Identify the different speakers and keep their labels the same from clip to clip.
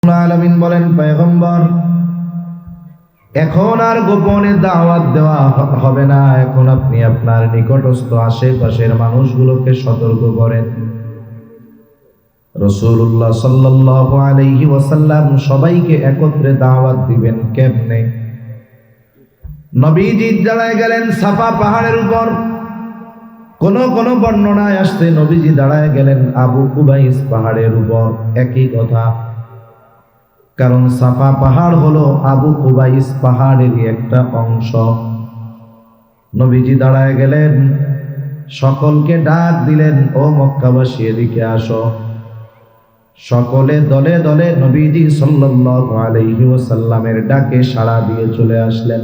Speaker 1: আলামিন বলেন, পয়গম্বর এখন আর গোপনে দাওয়াত দেওয়া হবে না, এখন আপনি আপনার নিকটস্থ আশেপাশের মানুষগুলোকে সতর্ক করেন। রাসূলুল্লাহ সাল্লাল্লাহু আলাইহি ওয়াসাল্লাম সবাইকে একত্রে দাওয়াত দিবেন কেমনে? নবীজি দাঁড়ায় গেলেন সাফা পাহাড়ের উপর। কোন কোন বর্ণনায় আসছে নবীজি দাঁড়ায় গেলেন আবু কুবাইস পাহাড়ের উপর। একই কথা, কারণ সাফা পাহাড় হলো আবু কুবাইস পাহাড়েরই একটা অংশ। নবীজি দাঁড়ায় গেলেন, সকলকে ডাক দিলেন, ও মক্কাবাসী এদিকে আসো। সকলে দলে দলে নবীজি সাল্লাল্লাহু আলাইহি ওয়াসাল্লামের ডাকে সাড়া দিয়ে চলে আসলেন।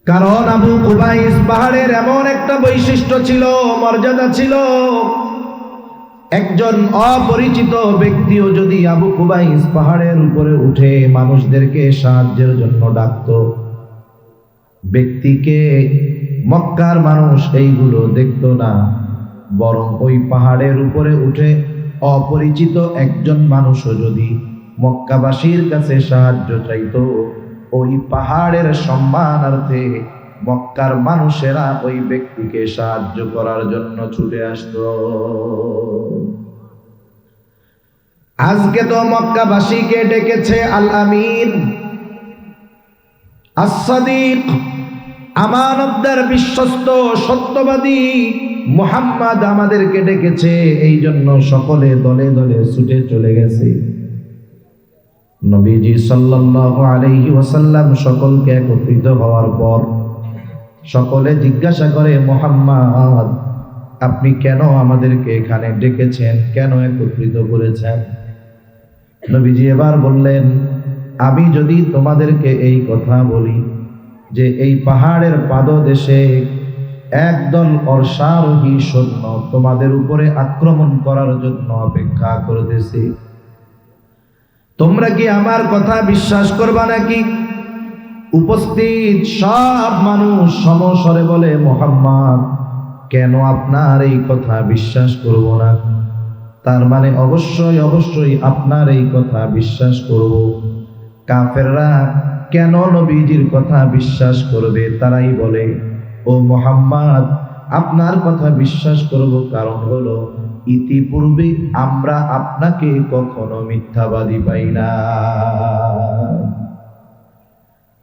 Speaker 1: কারণ আবু কুবাইস পাহাড়ের এমন একটা বৈশিষ্ট্য ছিল, মর্যাদা ছিল, একজন অপরিচিত ব্যক্তিও যদি আবু কুবাইস পাহাড়ের উপরে উঠে মানুষদেরকে সাহায্যের জন্য ডাকতো, ব্যক্তিকে মক্কার মানুষ এইগুলো দেখতো না, বরং ওই পাহাড়ের উপরে উঠে অপরিচিত একজন মানুষও যদি মক্কাবাসীর কাছে সাহায্য চাইতো, ওই পাহাড়ের সম্মানার্থে মক্কার মানুষেরা ওই ব্যক্তিকে সাহায্য করার জন্য ছুটে আসতো। আজকে তো মক্কাবাসীকে ডেকেছে আল আমিন, as-সাদিক, আমানতদার, বিশ্বস্ত, সত্যবাদী মুহাম্মদ আমাদেরকে ডেকেছে, এই জন্য সকলে দলে দলে ছুটে চলে গেছে। নবীজি সাল্লাল্লাহু আলাইহি ওয়াসাল্লাম সকলকে একত্রিত হওয়ার পর সকলে জিজ্ঞাসা করে, মুহাম্মদ আপনি কেন আমাদেরকে এখানে ডেকেছেন, কেন একত্রিত করেছেন? নবীজি এবার বললেন, আমি যদি তোমাদেরকে এই কথা বলি যে এই পাহাড়ের পাদদেশে একদল অশ্বারোহী সৈন্য তোমাদের উপরে আক্রমণ করার জন্য অপেক্ষা করতেছে, তোমরা কি আমার কথা বিশ্বাস করবা নাকি? উপস্থিত সব মানুষ সমস্বরে বলে, মুহাম্মদ কেন আপনার এই কথা বিশ্বাস করব না? তার মানে অবশ্যই অবশ্যই আপনার এই কথা বিশ্বাস করব। কাফেররা কেন নবীজির কথা বিশ্বাস করবে? তারাই বলে, ও মুহাম্মদ আপনার কথা বিশ্বাস করব, কারণ হলো ইতিপূর্বে আমরা আপনাকে কখনো মিথ্যাবাদী পাই না।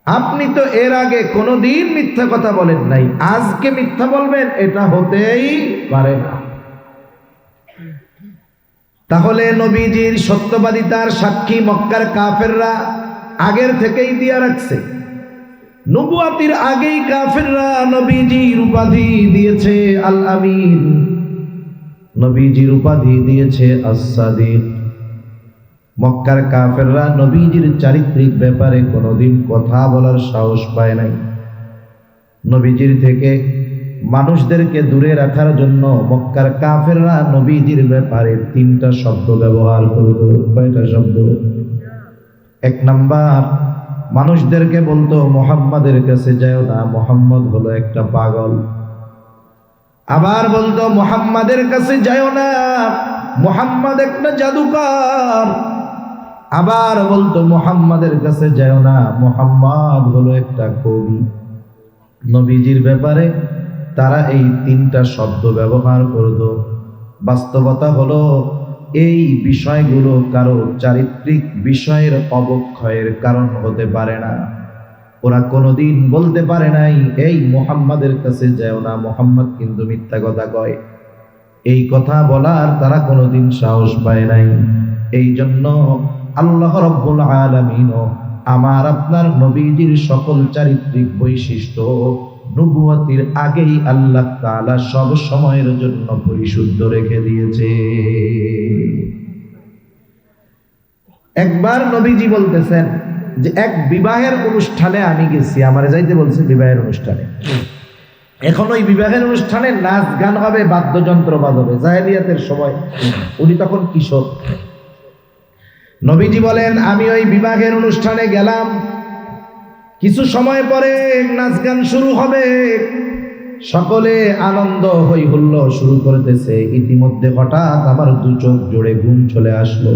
Speaker 1: আপনি তো এর আগে কোনোদিন মিথ্যা কথা বলেন নাই, আজকে মিথ্যা বলবেন, এটা হতেই পারে না। তাহলে নবীজির সত্যবাদিতার সাক্ষী মক্কার কাফেররা আগের থেকেই দিয়ে রাখছে। নবুয়াতির আগেই কাফেররা নবীজির উপাধি দিয়েছে আল আমিন, নবীজির উপাধি দিয়েছে as-সাদিক। মক্কার কাফেররা নবীজির চারিত্রিক ব্যাপারে কোনোদিন কথা বলার সাহস পায় নাই। নবীজির থেকে মানুষদেরকে দূরে রাখার জন্য মক্কার কাফেররা নবীজির ব্যাপারে 3টা শব্দ ব্যবহার করত। কয়টা শব্দ? 1 নাম্বার, মানুষদেরকে বলতো মুহাম্মাদের কাছে যাও না, মুহাম্মদ হলো একটা পাগল। আবার বলতো মুহাম্মাদের কাছে যাও না, মুহাম্মদ একটা জাদুকর। আবার বলতো মুহাম্মাদের কাছে যাও না, মুহাম্মদ হলো একটা কবি। নবীজির ব্যাপারে তারা এই 3টা শব্দ ব্যবহার করত। বাস্তবতা হলো এই বিষয়গুলো কারো চারিত্রিক বিষয়ের অবক্ষয়ের কারণ হতে পারে না। ওরা কোনোদিন বলতে পারে নাই এই মুহাম্মাদের কাছে যাও না, মুহাম্মদ কিন্তু মিথ্যা কথা কয়। এই কথা বলার তারা কোনোদিন সাহস পায় নাই। এই জন্য আল্লাহ রাব্বুল আলামিন আমার আপনার নবীজির সকল চারিত্রিক বৈশিষ্ট্য নবুয়তির আগেই আল্লাহ তাআলা সব সময়ের জন্য পরিশুদ্ধ রেখে দিয়েছে। একবার নবীজি বলতেছেন যে এক বিবাহের অনুষ্ঠানে আমি গেছি, আমারে যাইতে বলছে বিবাহের অনুষ্ঠানে। এখন ওই বিবাহের অনুষ্ঠানে নাচ গান হবে, বাদ্যযন্ত্র বাজাবে, জাহেলিয়াতের সময়, উনি তখন কিশোর। নবীজি বলেন আমি ওই বিবাহের অনুষ্ঠানে গেলাম, কিছু সময় পরে নাচ গান শুরু হবে, সকলে আনন্দ হই হুল্লোড় শুরু করতেছে। ইতিমধ্যে হঠাৎ আমার 2 চোখ জোড়ে ঘুম চলে আসলো।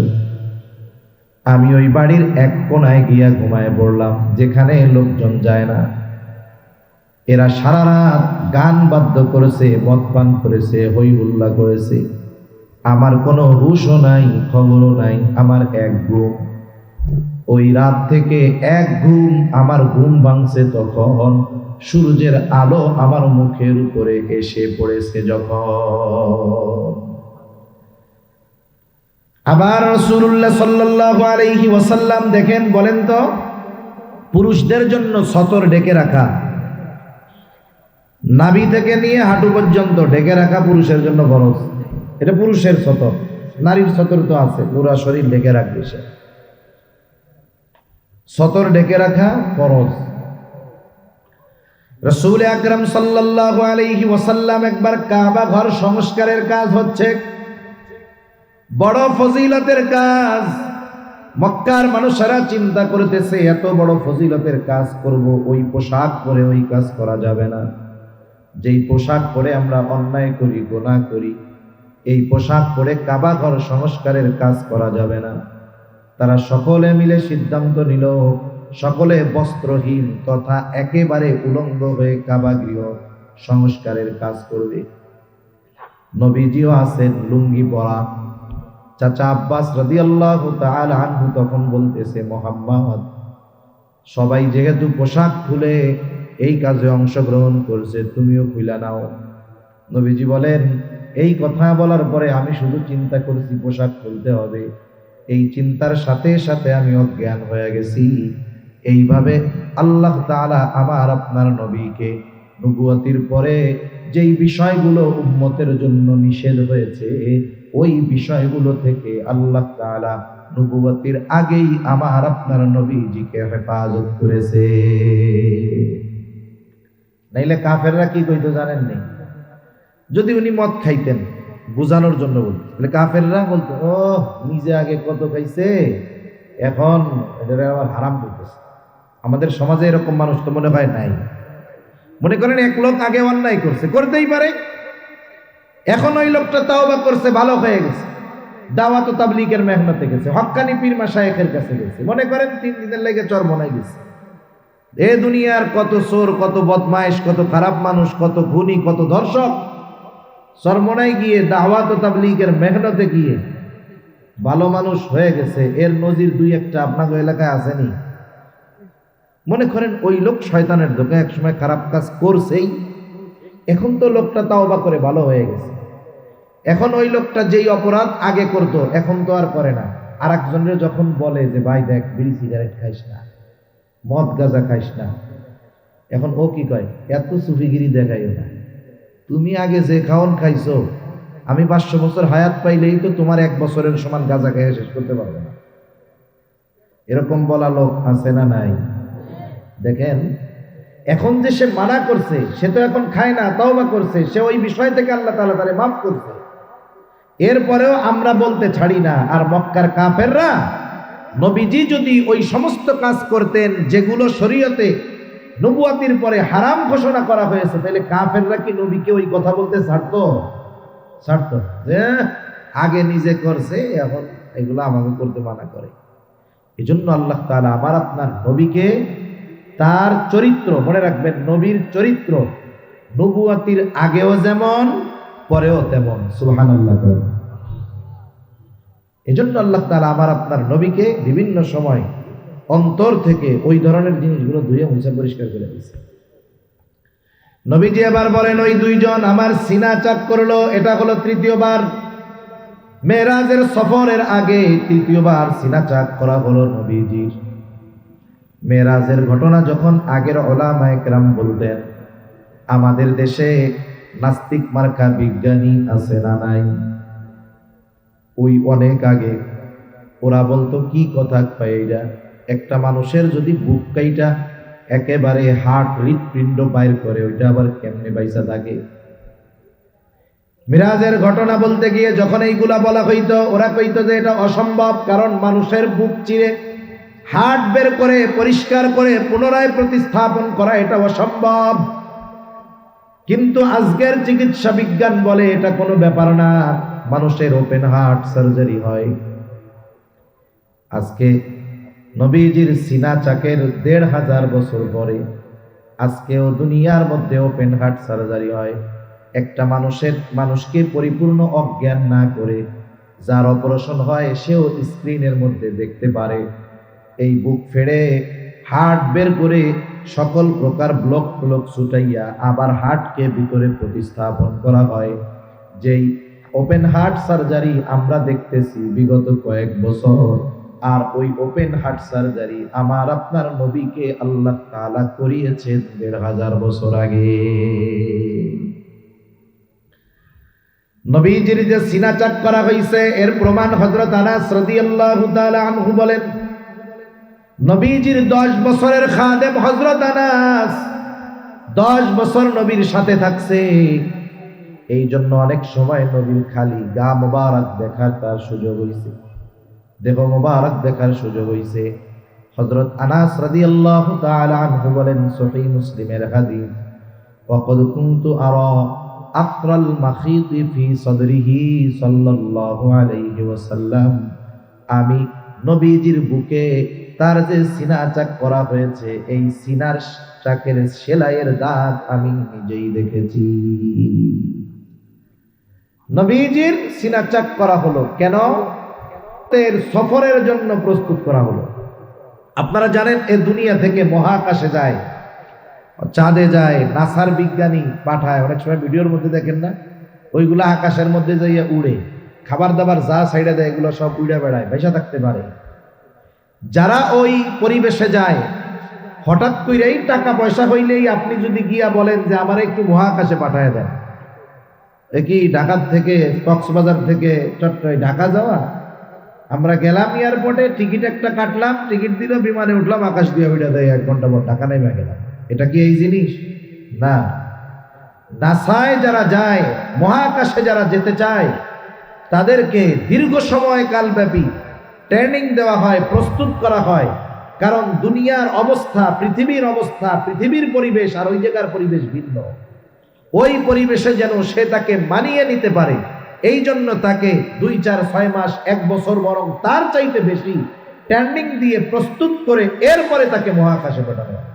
Speaker 1: আমি ওই বাড়ির এক কোনায় গিয়া ঘুমায় পড়লাম, যেখানে লোকজন যায় না। এরা সারা রাত গান বাদ্য করেছে, মদ পান করেছে, হই হুল্লা করেছে। আমার কোনো হুশও নাই, খবরও নাই। আমার এক ঘুম, ওই রাত থেকে এক ঘুম, আমার ঘুম ভাঙছে তখন সূর্যের আলো আমার মুখের উপরে এসে পড়েছে যখন। আবার রাসূলুল্লাহ সাল্লাল্লাহু আলাইহি ওয়াসাল্লাম দেখেন, বলেন তো, পুরুষদের জন্য সতর ঢেকে রাখা, নাভি থেকে নিয়ে হাঁটু পর্যন্ত ঢেকে রাখা পুরুষের জন্য ফরজ। এটা পুরুষের সতর। নারীর সতর তো আছে, পুরো শরীর ঢেকে রাখবে সে। সতর ঢেকে রাখা ফরজ। রাসূল আকরাম সাল্লাল্লাহু আলাইহি ওয়াসাল্লাম একবার কাবা ঘর সংস্কারের কাজ হচ্ছে, বড় ফজিলতের কাজ। মক্কার মানুষেরা চিন্তা করতেছে, এত বড় ফজিলতের কাজ করব, ওই পোশাক পরে ওই কাজ করা যাবে না। যেই পোশাক পরে আমরা অন্যায় করি, গুনাহ করি, এই পোশাক পরে কাবা ঘর সংস্কারের কাজ করা যাবে না। তারা সকলে মিলে সিদ্ধান্ত নিল, সকলে বস্ত্রহীন তথা একেবারে উলঙ্গ হয়ে কাবা গৃহ সংস্কারের কাজ করবে। নবীজিও আছেন লুঙ্গি পরা। চাচা আব্বাস রাদিয়াল্লাহু তাআলা আনহু তখন বলতেছে, মুহাম্মদ, সবাই যেহেতু পোশাক খুলে এই কাজে অংশগ্রহণ করছে, তুমিও খুলে নাও। নবীজি বলেন, এই কথা বলার পরে আমি শুধু চিন্তা করছি পোশাক খুলতে হবে। এই চিন্তার সাথে সাথে আমি অজ্ঞান হয়ে গেছি। এইভাবে আল্লাহ তাআলা আমার আপনার নবীকে নবুয়তির পরে যেই বিষয়গুলো উম্মতের জন্য নিষেধ হয়েছে, ওই বিষয়গুলো থেকে আল্লাহ তাআলা নবুয়তির আগেই আমার আপনার নবীজিকে হেফাজত করেছে। নাইলে কাফেররা কি কইতো জানেন নি? যদি উনি মদ খাইতেন, বুঝানোর জন্য বলতো, তাহলে কাফেররা বলতো, ও নিজে আগে কত খাইছে, এখন এটা আবার হারাম করতেছে। আমাদের সমাজে এরকম মানুষ তো মনে হয় নাই। মনে করেন এক লোক আগে অন্যায় করছে, করতেই পারে, এখন ওই লোকটা তাওবা করছে, ভালো হয়ে গেছে, দাওয়াত ও তাবলীগের মেহনতে গেছে, হক্কানি পীর মাশায়েখের কাছে গেছে, মনে করেন 3 দিনের লেগে চরমনায় গেছে। এ দুনিয়ার কত চোর, কত বদমাইশ, কত খারাপ মানুষ, কত খুনি, কত ধর্ষক চরমনায় গিয়ে দাওয়াত ও তাবলীগের মেহনতে গিয়ে ভালো মানুষ হয়ে গেছে। এর নজির 2-1টা আপনাদের এলাকায় আসেনি? মনে করেন ওই লোক শয়তানের ধোঁকায় একসময় খারাপ কাজ করছেই, এখন তো লোকটা তাওবা করে ভালো হয়ে গেছে। এখন ওই লোকটা যেই অপরাধ আগে করতো, এখন তো আর করে না। আর একজনের যখন বলে যে ভাই দেখ, বিড়ি সিগারেট খাইস না, মদ গাঁজা খাইস না, এখন ও কি কয়, এত সুফিগিরি দেখাইও না, তুমি আগে যে খাওন খাইছো, আমি 500 বছর হায়াত পাইলেই তো তোমার 1 বছরের সমান গাঁজা খেয়ে শেষ করতে পারবো না। এরকম বলা লোক আছে না নাই? দেখেন, এখন যে সে মানা করছে, সে তো এখন খায় না, তাওবা করছে, সে ওই বিষয় থেকে আল্লাহ তাআলা তারে মাফ করছে। এরপরেও আমরা বলতে ছাড়ি না। আর মক্কার কাফেররা, নবীজি যদি ওই সমস্ত কাজ করতেন যেগুলো শরীয়তে নবুয়তির পরে হারাম ঘোষণা করা হয়েছে, তাহলে কাফেররা কি নবীকে ওই কথা বলতে ছাড়তো? ছাড়তো যে আগে নিজে করছে, এখন এগুলো আমাকে করতে মানা করে। এজন্য আল্লাহ তাআলা আমার আপনার নবীকে তার চরিত্র, মনে রাখবেন, নবীর চরিত্র নবুয়তির আগেও যেমন পরেও তেমন। সুবহানাল্লাহ। এজন্য আল্লাহ তাআলা আমার আপনার নবীকে বিভিন্ন সময় অন্তর থেকে ওই ধরনের জিনিসগুলো ধুয়ে মুছে পরিষ্কার করে দিয়েছে। নবীজি এবার বলেন, ওই 2 জন আমার সিনা চাক করলো। এটা হলো 3য়-বার, মেরাজের সফরের আগে 3য়-বার সিনা চাক করা হলো নবীজির। মেরাজের ঘটনা যখন আগের উলামায়ে কেরাম বলতেন, আমাদের দেশে নাস্তিক মার্কা বিজ্ঞানী আছে না নাই? ওই অনেক আগে ওরা বলতো, কি কথা কয় এইটা, একটা মানুষের যদি বুক কাইটা একেবারে হার্ট, হৃৎপিণ্ড বাইর করে, ওইটা আবার কেমনে বাইসা থাকে? মিরাজের ঘটনা বলতে গিয়ে যখন এইগুলা বলা হইতো, ওরা কইতো যে এটা অসম্ভব, কারণ মানুষের বুক চিরে হার্ট বের করে পরিষ্কার করে পুনরায় প্রতিস্থাপন করা এটা অসম্ভব। কিন্তু আজকের চিকিৎসা বিজ্ঞান বলে এটা কোনো ব্যাপার না, মানুষের ওপেন হার্ট সার্জারি হয়। আজকে নবীজির সিনা চাকের ১৫০০ বছর পরে আজকেও দুনিয়ার মধ্যে ওপেন হার্ট সার্জারি হয়। একটা মানুষকে পরিপূর্ণ অজ্ঞান না করে যার অপারেশন হয় সেও স্ক্রিনের মধ্যে দেখতে পারে। এই বুক ফেড়ে হার্ট বের করে সকল প্রকার ব্লক ছুটাইয়া আবার হার্টকে ভিতরে প্রতিস্থাপন করা হয়। যেই ওপেন হার্ট সার্জারি আমরা দেখতেছি বিগত কয়েক বছর, আর ওই ওপেন হার্ট সার্জারি আমার আপনার নবীকে আল্লাহ তাআলা করিয়েছেন ১৫০০ বছর আগে। নবীজির যে সিনা চাক করা হয়েছে এর প্রমাণ হযরত আনাস রাদিয়াল্লাহু তাআলা আনহু বলেন, নবীজির ১০ বছরের খাদেম হযরত আনাস ১০ বছর নবীর সাথে থাকছে। এই জন্য অনেক সময় নবীর খালি গা মোবারক দেখার তার সুযোগ হয়েছে, দেহ মোবারক দেখার সুযোগ হয়েছে। হযরত আনাস রাদিয়াল্লাহু তাআলা আনহু বলেন, সহিহ মুসলিমের হাদিস, ওয়াকাদ কুনতু আরা আকরাল মাখিতি ফি সাদরিহি সাল্লাল্লাহু আলাইহি ওয়াসাল্লাম, আমি নবীজির বুকে তার যে সিনা চাক করা হয়েছে এই সিনার চাকের সেলাইয়ের দাগ আমি নিজেই দেখেছি। নবীজির সিনা চাক করা হলো কেন? সফরের জন্য প্রস্তুত করা হলো। আপনারা জানেন এ দুনিয়া থেকে মহাকাশে যায়, চাঁদে যায়, নাসার বিজ্ঞানী পাঠায়, অনেক সময় ভিডিওর মধ্যে দেখেন না, ওইগুলা আকাশের মধ্যে যাইয়া উড়ে, খাবার দাবার যা সাইডে দেয় এগুলো সব উড়ে বেড়ায়, বেঁচে থাকতে পারে। যারা ওই পরিবেশে যায় হঠাৎ কইরাই টাকা পয়সা হইলেই আপনি যদি গিয়া বলেন যে আমার একটু মহাকাশে পাঠায় দেন, কি ঢাকার থেকে কক্সবাজার থেকে ঢাকা যাওয়া, আমরা গেলাম এয়ারপোর্টে, টিকিট একটা কাটলাম, টিকিট দিল, বিমানে উঠলাম, আকাশ দিয়ে উড়ে দেয় 1 ঘন্টা পর ঢাকা নেমে গেলাম। এটা কি এই জিনিস? না। নাসায় যারা যায়, মহাকাশে যারা যেতে চায় তাদেরকে দীর্ঘ সময় কালব্যাপী ট্রেনিং দেওয়া হয়, প্রস্তুত করা হয়। কারণ দুনিয়ার অবস্থা, পৃথিবীর অবস্থা, পৃথিবীর পরিবেশ আর ওই জায়গার পরিবেশ ভিন্ন। ওই পরিবেশে যেন সে তাকে মানিয়ে নিতে পারে, এই জন্য তাকে 2, 4, 6 মাস, 1 বছর, বরং তার চাইতে বেশি ট্রেনিং দিয়ে প্রস্তুত করে এরপরে তাকে মহাকাশে পাঠানো হয়।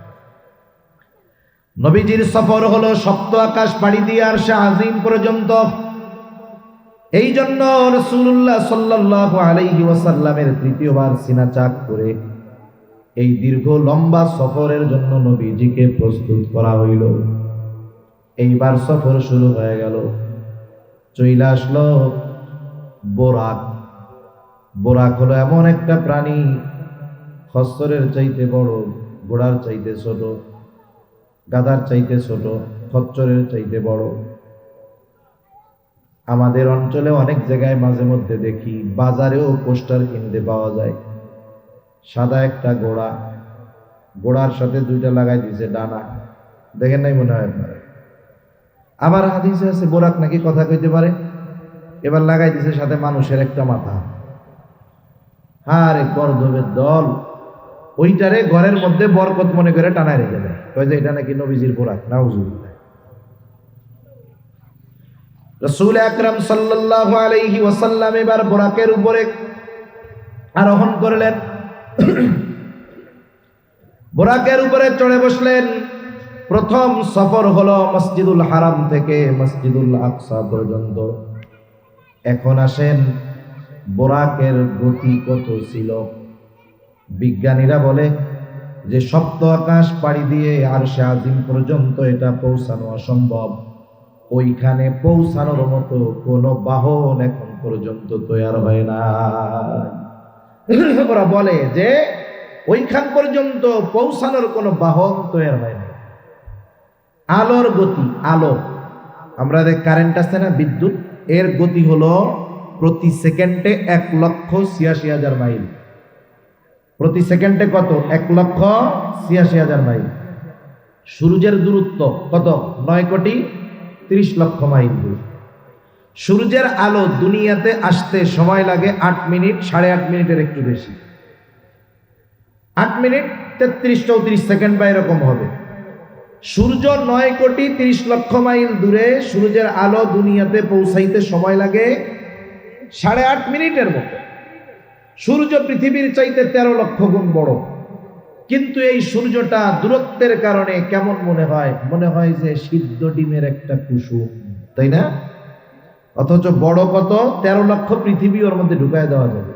Speaker 1: নবীজির সফর হলো সপ্ত আকাশ পাড়ি দিয়ে আরশে আজিম পর্যন্ত। এই জন্য রাসূলুল্লাহ সাল্লাল্লাহু আলাইহি ওয়াসাল্লামের তৃতীয়বার সিনা চাক করে এই দীর্ঘ লম্বা সফরের জন্য নবীজিকে প্রস্তুত করা হইল। এইবার সফর শুরু হয়ে গেল। চলে আসলো বোরাক। বোরাক হলো এমন একটা প্রাণী, খচ্চরের চাইতে বড়, ঘোড়ার চাইতে ছোট, গাধার চাইতে ছোট, খচ্চরের চাইতে বড়। আমাদের অঞ্চলে অনেক জায়গায় মাঝে মধ্যে দেখি, বাজারেও পোস্টার কিনতে পাওয়া যায়, সাদা একটা ঘোড়া, ঘোড়ার সাথে 2টা লাগাই দিয়েছে ডানা, দেখেন নাই মনে হয় আপনারা? আবার হাদিসে আছে বোরাক নাকি কথা কইতে পারে, এবার লাগাই দিছে সাথে মানুষের একটা মাথা। আরে গর্দবের দল, ওইটারে ঘরের মধ্যে বরকত মনে করে টানায় রেখে দেয়, কয় যে এটা নাকি নবীজির বোরাক। নাউজুবিল্লাহ। রাসূল আকরাম সাল্লাল্লাহু আলাইহি ওয়াসাল্লাম এবার বোরাকের উপরে আরোহণ করলেন, বোরাকের উপরে চড়ে বসলেন। প্রথম সফর হলো মসজিদুল হারাম থেকে মসজিদুল আকসা পর্যন্ত। এখন আসেন বোরাকের গতি কত ছিল। বিজ্ঞানীরা বলে যে সপ্ত আকাশ পাড়ি দিয়ে আরশে আজিম পর্যন্ত এটা পৌঁছানো অসম্ভব। ওইখানে পৌঁছানোর মতো কোনো বাহন এখন পর্যন্ত তৈরি হয় না। ওরা বলে যে ওইখান পর্যন্ত পৌঁছানোর কোনো বাহন তৈরি হয় না। আলোর গতি, আলো, আমরা যে কারেন্ট আছে না, বিদ্যুৎ, এর গতি হলো প্রতি সেকেন্ডে 1,86,000 মাইল। প্রতি সেকেন্ডে কত? 1,86,000 মাইল। সূর্যের দূরত্ব কত? 9,30,00,000 মাইল দূর। সূর্যের আলো দুনিয়াতে আসতে সময় লাগে 8 মিনিট, 8.5 মিনিটের একটু বেশি, 8 মিনিট 33-34 সেকেন্ড বা এরকম হবে। সূর্য 9,30,00,000 মাইল দূরে, সূর্যের আলো দুনিয়াতে পৌঁছাইতে সময় লাগে 8.5 মিনিটের মতো। সূর্য পৃথিবীর চাইতে 13 লক্ষ গুণ বড়, কিন্তু এই সূর্যটা দূরত্বের কারণে কেমন মনে হয় যে সিদ্ধ ডিমের একটা কুসুম, তাই না? অথচ বড় কত, 13 লক্ষ পৃথিবী ওর মধ্যে ঢুকায় দেওয়া যাবে।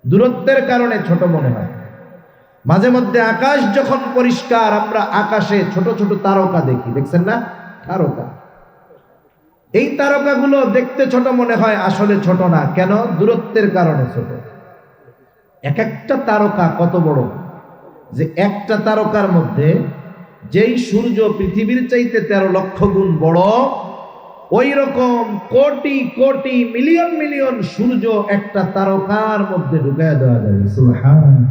Speaker 1: দূরত্বের কারণে ছোট মনে হয়। মাঝে মধ্যে আকাশ যখন পরিষ্কার, আমরা আকাশে ছোট ছোট তারকা দেখি, দেখছেন না? তারকা, এই তারকাগুলো দেখতে ছোট মনে হয়, আসলে ছোট না। কেন? দূরত্বের কারণে ছোট। এক একটা তারকা কত বড়, যে একটা তারকার মধ্যে যেই সূর্য পৃথিবীর চাইতে 13 লক্ষ গুণ বড়, ওই রকম কোটি কোটি মিলিয়ন মিলিয়ন সূর্য একটা তারকার মধ্যে ঢুকায় দেওয়া যাবে। সুবহানাল্লাহ।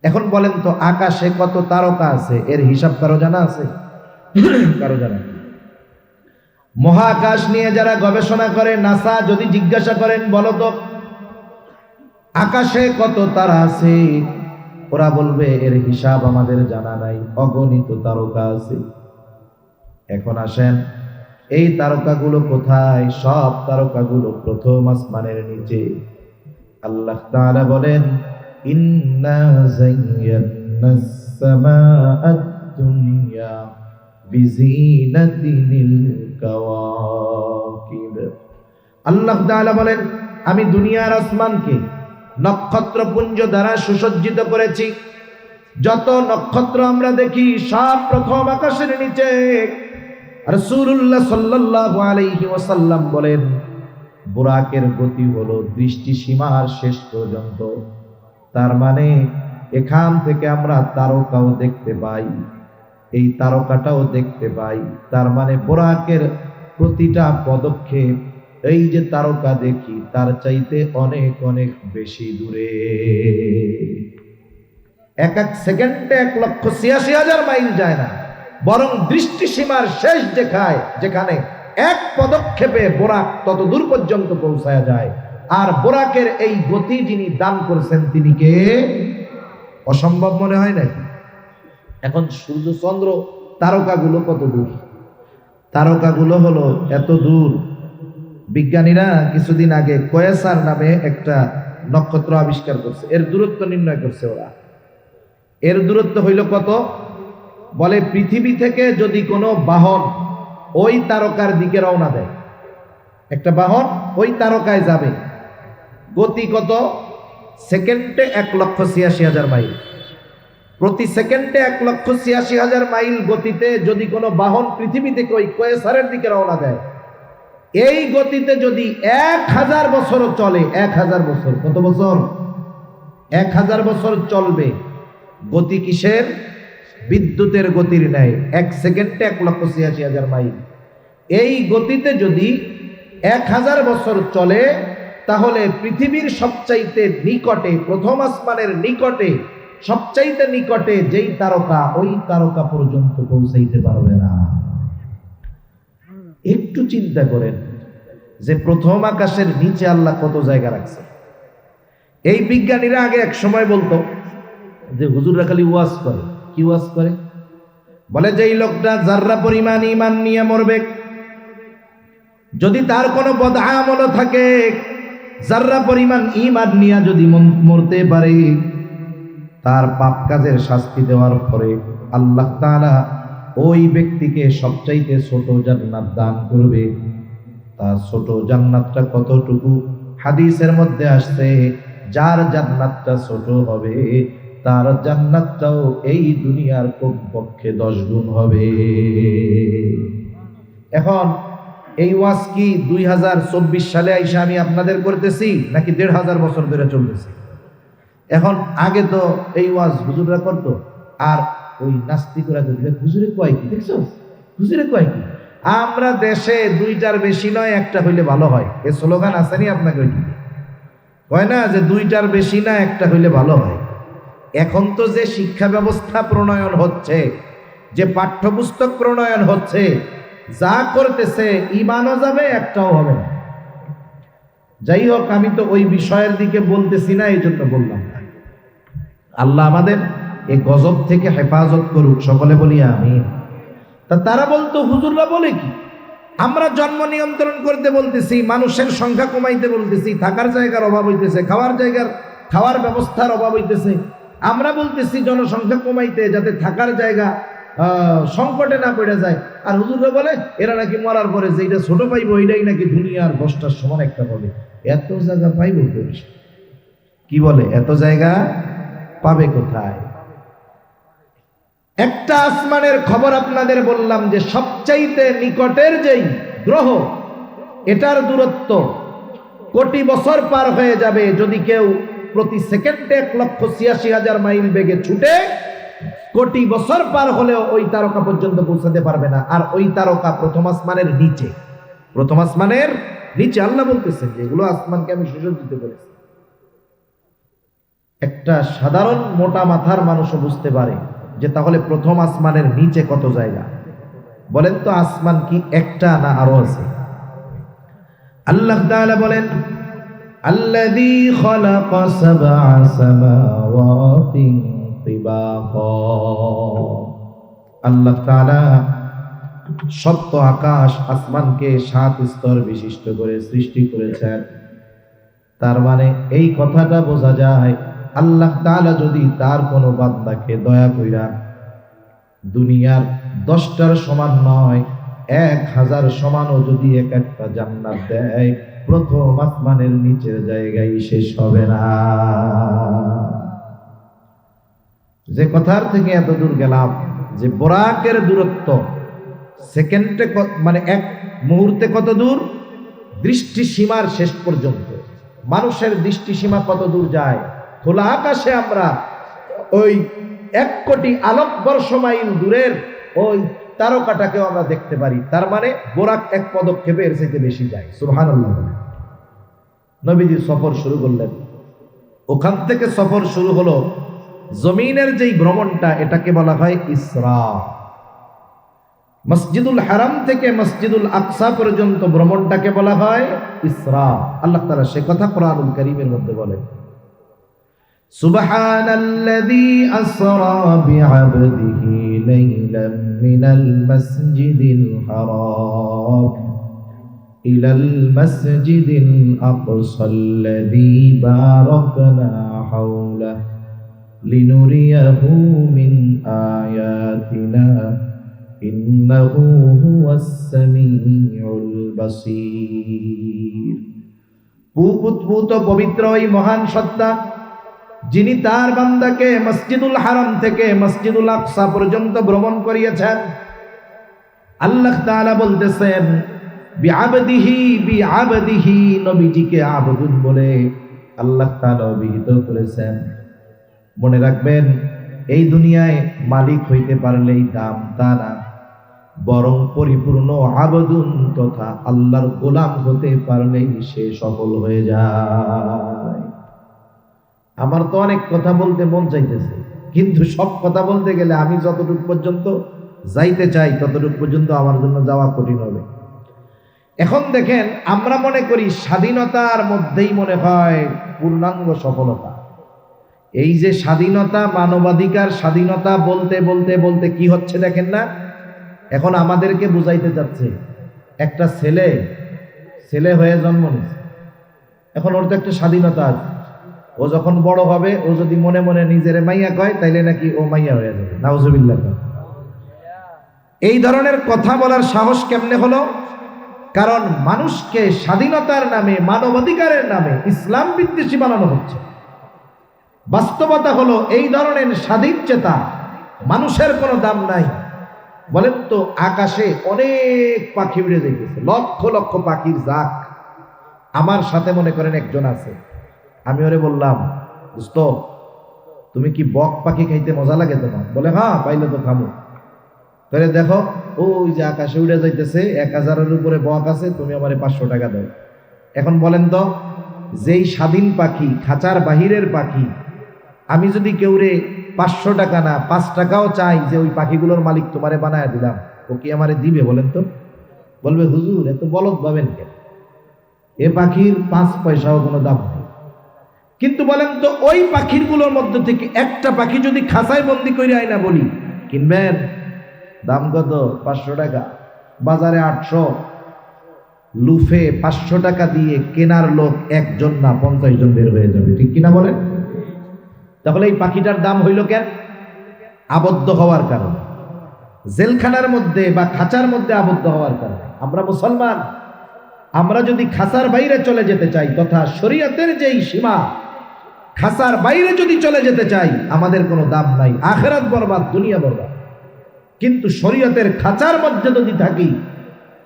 Speaker 1: এখন বলেন তো, আকাশে কত তারকা আছে, এর হিসাব কারো জানা আছে? কারো জানা নেই। মহাকাশ নিয়ে যারা গবেষণা করে, নাসা যদি জিজ্ঞাসা করেন, বলো তো আকাশে কত তারা আছে, ওরা বলবে এর হিসাব আমাদের জানা নাই, অগণিত তারকা আছে। এখন আসেন, এই তারকাগুলো কোথায়? সব তারকাগুলো প্রথম আসমানের নিচে। আল্লাহ তাআলা বলেন, ইন্না যায়্যানাস সামাআদ দুনিয়া বিজিনাতিল কাওয়াকিব। আল্লাহ তাআলা বলেন, আমি দুনিয়ার আসমানকে নক্ষত্রপুঞ্জ দ্বারা সুসজ্জিত করেছি। যত নক্ষত্র আমরা দেখি সব প্রথম আকাশের নিচে। রাসূলুল্লাহ সাল্লাল্লাহু আলাইহি ওয়াসাল্লাম বলেন, বুরাকের গতি হলো দৃষ্টি সীমার শেষ পর্যন্ত। তার মানে এখান থেকে আমরা তারকাও দেখতে পাই, এই তারকাটাও দেখতে পাই। তার মানে বুরাকের প্রতিটা পদক্ষেপ, এই যে তারকা দেখি, তার চাইতে অনেক অনেক বেশি দূরে। এক এক সেকেন্ডে 1,86,000 মাইল যায় না, বরং দৃষ্টি সীমার শেষ যেখানে এক পদক্ষেপে বোরাক তত দূর পর্যন্ত পৌঁছায় যায়। আর বোরাকের এই গতি যিনি দান করেছেন, তিনি কে? অসম্ভব মনে হয় নাকি? এখন সূর্য চন্দ্র তারকাগুলো কত দূর? তারকাগুলো হলো এত দূর, বিজ্ঞানীরা কিছুদিন আগে কোয়েসার নামে একটা নক্ষত্র আবিষ্কার করছে, এর দূরত্ব নির্ণয় করছে ওরা। এর দূরত্ব হইল কত? বলে পৃথিবী থেকে যদি কোনো বাহন ওই তারকার দিকে রওনা দেয়, একটা বাহন ওই তারকায় যাবে, গতি কত? সেকেন্ডে 1,86,000 মাইল। প্রতি সেকেন্ডে 1,86,000 মাইল গতিতে যদি কোনো বাহন পৃথিবী থেকে ওই কোয়েসারের দিকে রওনা দেয়, এই গতিতে যদি 1000 বছর চলে, 1000 বছর, কত বছর? 1000 বছর চলবে। গতি কিসের? বিদ্যুতের গতির ন্যায়। 1 সেকেন্ডে 1,86,000 মাইল। এই গতিতে যদি 1000 বছর চলে, তাহলে পৃথিবীর সবচাইতে নিকটে, প্রথম আসমানের নিকটে, সবচাইতে নিকটে যেই তারকা, ওই তারকা পর্যন্ত পৌঁছাইতে পারবে না। একটু চিন্তা করেন যে প্রথম আকাশের নিচে আল্লাহ কত জায়গা রাখছে। এই বিজ্ঞানীরা আগে এক সময় বলতো যে হুজুররা খালি ওয়াজ করে। কি ওয়াজ করে? বলে যে এই লোকটা যাররা পরিমাণ ঈমান নিয়ে মরবে, যদি তার কোনো বদআমল থাকে, যাররা পরিমাণ ঈমান নিয়ে যদি মরতে পারে, তার পাপ কাজের শাস্তি দেওয়ার পরে আল্লাহ তাআলা ওই ব্যক্তিকে সবচাইতে ছোট জান্নাত দান করবে। তার ছোট জান্নাতটা কতটুকু? হাদিসের মধ্যে আসছে, যার জান্নাতটা ছোট হবে, তার জান্নাতটাও এই দুনিয়ার কমপক্ষে 10 গুণ হবে। এখন এই ওয়াজ কি 2024 সালে আইসা আমি আপনাদের করতেছি, নাকি 1500 বছর ধরে চলতেছে? এখন আগে তো এই ওয়াজ হুজুররা করতো, আর ওই নাস্তিকরা করতো, হুজুরে কয় কি? দেখছো, হুজুরে কয় কি? আমরা দেশে 2টার বেশি নয়, একটা হইলে ভালো হয়, এই স্লোগান আসেনি আপনাকে? ওই কয় না যে 2টার বেশি না, একটা হইলে ভালো হয়। এখন তো যে শিক্ষা ব্যবস্থা প্রণয়ন হচ্ছে, যে পাঠ্যপুস্তক প্রণয়ন হচ্ছে, যা করতেছে ঈমানও যাবে, একটাও হবে না। যাই হোক, আমি তো ওই বিষয়ের দিকে বলতেছি না, এই জন্য বললাম না। আল্লাহ আমাদের এই গজব থেকে হেফাজত করুক, সকলে বলি আমিন। তা তারা বলতো হুজুররা বলে কি, আমরা জন্ম নিয়ন্ত্রণ করতে বলতেছি, মানুষের সংখ্যা কমাইতে বলতেছি, থাকার জায়গার অভাব হইতেছে, খাওয়ার ব্যবস্থার অভাব হইতেছে। আমরা বলতেছি জনসংখ্যা কমাইতে, যাতে থাকার জায়গা সংকটে না পড়ে যায়। আর হুজুররা বলে এরা নাকি মরার পরে যেটা ছোট পাইবো এটাই নাকি দুনিয়ার 10টার সমান একটা পাবে। এত জায়গা পাইবো কি বলে, এত জায়গা পাবে কোথায়? একটা আসমানের খবর আপনাদের বললাম যে সবচাইতে নিকটের যেই গ্রহ, এটার দূরত্ব কোটি বছর পার হয়ে যাবে যদি কেউ প্রতি সেকেন্ডে 1,86,000 মাইল বেগে ছুটে। কোটি বছর পার হলেও ওই তারকা পর্যন্ত পৌঁছাতে পারবে না। আর ওই তারকা প্রথম আসমানের নিচে, প্রথম আসমানের নিচে। আল্লাহ বলতেছেন যে এগুলো আসমানকে আমি সুসজ্জিত করেছি। একটা সাধারণ মোটা মাথার মানুষও বুঝতে পারে যে তাহলে প্রথম আসমানের নিচে কত জায়গা। বলেন তো আসমান কি একটা না আরো আছে? আল্লাহ তাআলা বলেন আল্লাযী খালাকা সাবআ সামাওয়াতিন তিবাকা। আল্লাহ তাআলা সপ্ত আকাশ আসমানকে 7 স্তর বিশিষ্ট করে সৃষ্টি করেছেন। তার মানে এই কথাটা বোঝা যায় আল্লাহ তাআলা যদি তার কোনো বান্দাকে দয়া কইরা দুনিয়ার 10টার সমান নয় 1000 সমানও যদি এক একটা জান্নাত দেয়, প্রথম আসমানের নিচের জায়গায় শেষ হবে না। যে কথার থেকে এত দূর গেলাম যে বোরাকের দূরত্ব সেকেন্ডে মানে এক মুহূর্তে কত দূর, দৃষ্টি সীমার শেষ পর্যন্ত। মানুষের দৃষ্টি সীমা কত দূর যায়? খোলা আকাশে আমরা ওই 1 কোটি আলোকবর্ষ মাইল দূরের ওই তারকাটাকেও আমরা দেখতে পারি। তার মানে বোরাক এক পদক্ষেপে এর চাইতে বেশি যায়। সুবহানাল্লাহ। নবীজি সফর শুরু করলেন, ওখান থেকে সফর শুরু হলো। জমিনের যেই ভ্রমণটা, এটাকে বলা হয় ইসরা। মসজিদুল হারাম থেকে মসজিদুল আকসা পর্যন্ত ভ্রমণটাকে বলা হয় ইসরা। আল্লাহ তাআলা সে কথা কোরআনুল কারীমের মধ্যে বলেন, সুবহানাল্লাযী আসরা বিআবদিহি লাইলাম মিনাল মাসজিদিল হারাম ইলাল মাসজিদিল আকসাল্লাযী বারাকনা হাওলাহু লিনুরিয়াহু মিন আয়াতিনা ইন্নাহু হুয়াস সামিউল বাসীর। পুত পবিত্র ওই মহান সত্তা যিনি তার বান্দাকে মসজিদুল হারাম থেকে মসজিদুল আকসা পর্যন্ত ভ্রমণ করিয়েছেন। আল্লাহ তাআলা বলতেছেন বিআবদিহি, নবীজিকে আবদুন বলে আল্লাহ তাআলা অভিহিত করেছেন। মনে রাখবেন, এই দুনিয়ায় মালিক হইতে পারলেই দাম তা না, বরং পরিপূর্ণ আবদুন তথা আল্লাহর গোলাম হতে পারলেই সে সফল হয়ে যায়। আমার তো অনেক কথা বলতে মন চাইতেছে, কিন্তু সব কথা বলতে গেলে আমি যতটুকু পর্যন্ত যাইতে চাই ততটুকু পর্যন্ত আমার জন্য যাওয়া কঠিন হবে। এখন দেখেন, আমরা মনে করি স্বাধীনতার মধ্যেই মনে হয় পূর্ণাঙ্গ সফলতা। এই যে স্বাধীনতা, মানবাধিকার স্বাধীনতা বলতে বলতে বলতে কি হচ্ছে দেখেন না? এখন আমাদেরকে বুঝাইতে যাচ্ছে একটা ছেলে হয়ে জন্ম নিয়েছে, এখন ওর তো একটা স্বাধীনতা আছে। ও যখন বড় হবে, ও যদি মনে মনে নিজের মাইয়া কয়, তাইলে নাকি ও মাইয়া হয়ে যাবে। নাউজুবিল্লাহ। এই ধরনের কথা বলার সাহস কেমনে হলো? কারণ মানুষকে স্বাধীনতার নামে, মানবাধিকারের নামে ইসলাম বিদ্বেষী বানানো হচ্ছে। বাস্তবতা হলো এই ধরনের স্বাধীন চেতা মানুষের কোনো দাম নাই। বলেন তো, আকাশে অনেক পাখি উড়ে যাইতেছে, লক্ষ লক্ষ পাখির জাক। আমার সাথে মনে করেন একজন আছে, আমি ওরে বললাম, দোস্ত তুমি কি বক পাখি খাইতে মজা লাগে তোমার? বলে হ্যাঁ, পাইলে তো খামো। তাহলে দেখো, ওই যে আকাশে উড়ে যাইতেছে, 1000-এর উপরে বক আছে, তুমি আমারে 500 টাকা দাও। এখন বলেন তো, যেই স্বাধীন পাখি, খাঁচার বাহিরের পাখি, আমি যদি কেউরে 500 টাকা না 5 টাকাও চাই যে ওই পাখিগুলোর মালিক তোমারে বানায় দিলাম, ও কি আমারে দিবে বলেন তো? বলবে হুজুর এত বলদ ভাবেন কেন, এ পাখির 5 পয়সাও কোনো দাম নেই। কিন্তু বলেন তো, ওই পাখিরগুলোর মধ্যে থেকে একটা পাখি যদি খাঁচায় বন্দি করে আয়না বলি, কিনবেন? দাম কত? 500 টাকা। বাজারে 800, লুফে 500 টাকা দিয়ে কেনার লোক একজন না 50 জন বের হয়ে যাবে, ঠিক কিনা বলেন? তাহলে এই পাখিটার দাম হইল কেন? আবদ্ধ হওয়ার কারণে, জেলখানার মধ্যে বা খাঁচার মধ্যে আবদ্ধ হওয়ার কারণে। আমরা মুসলমান, আমরা যদি খাঁচার বাইরে চলে যেতে চাই, তথা শরীয়তের যেই সীমা, খাঁচার বাইরে যদি চলে যেতে চাই, আমাদের কোনো দাম নাই, আখিরাত বরবাদ, দুনিয়া বরবাদ। কিন্তু শরীয়তের খাঁচার মধ্যে যদি থাকি,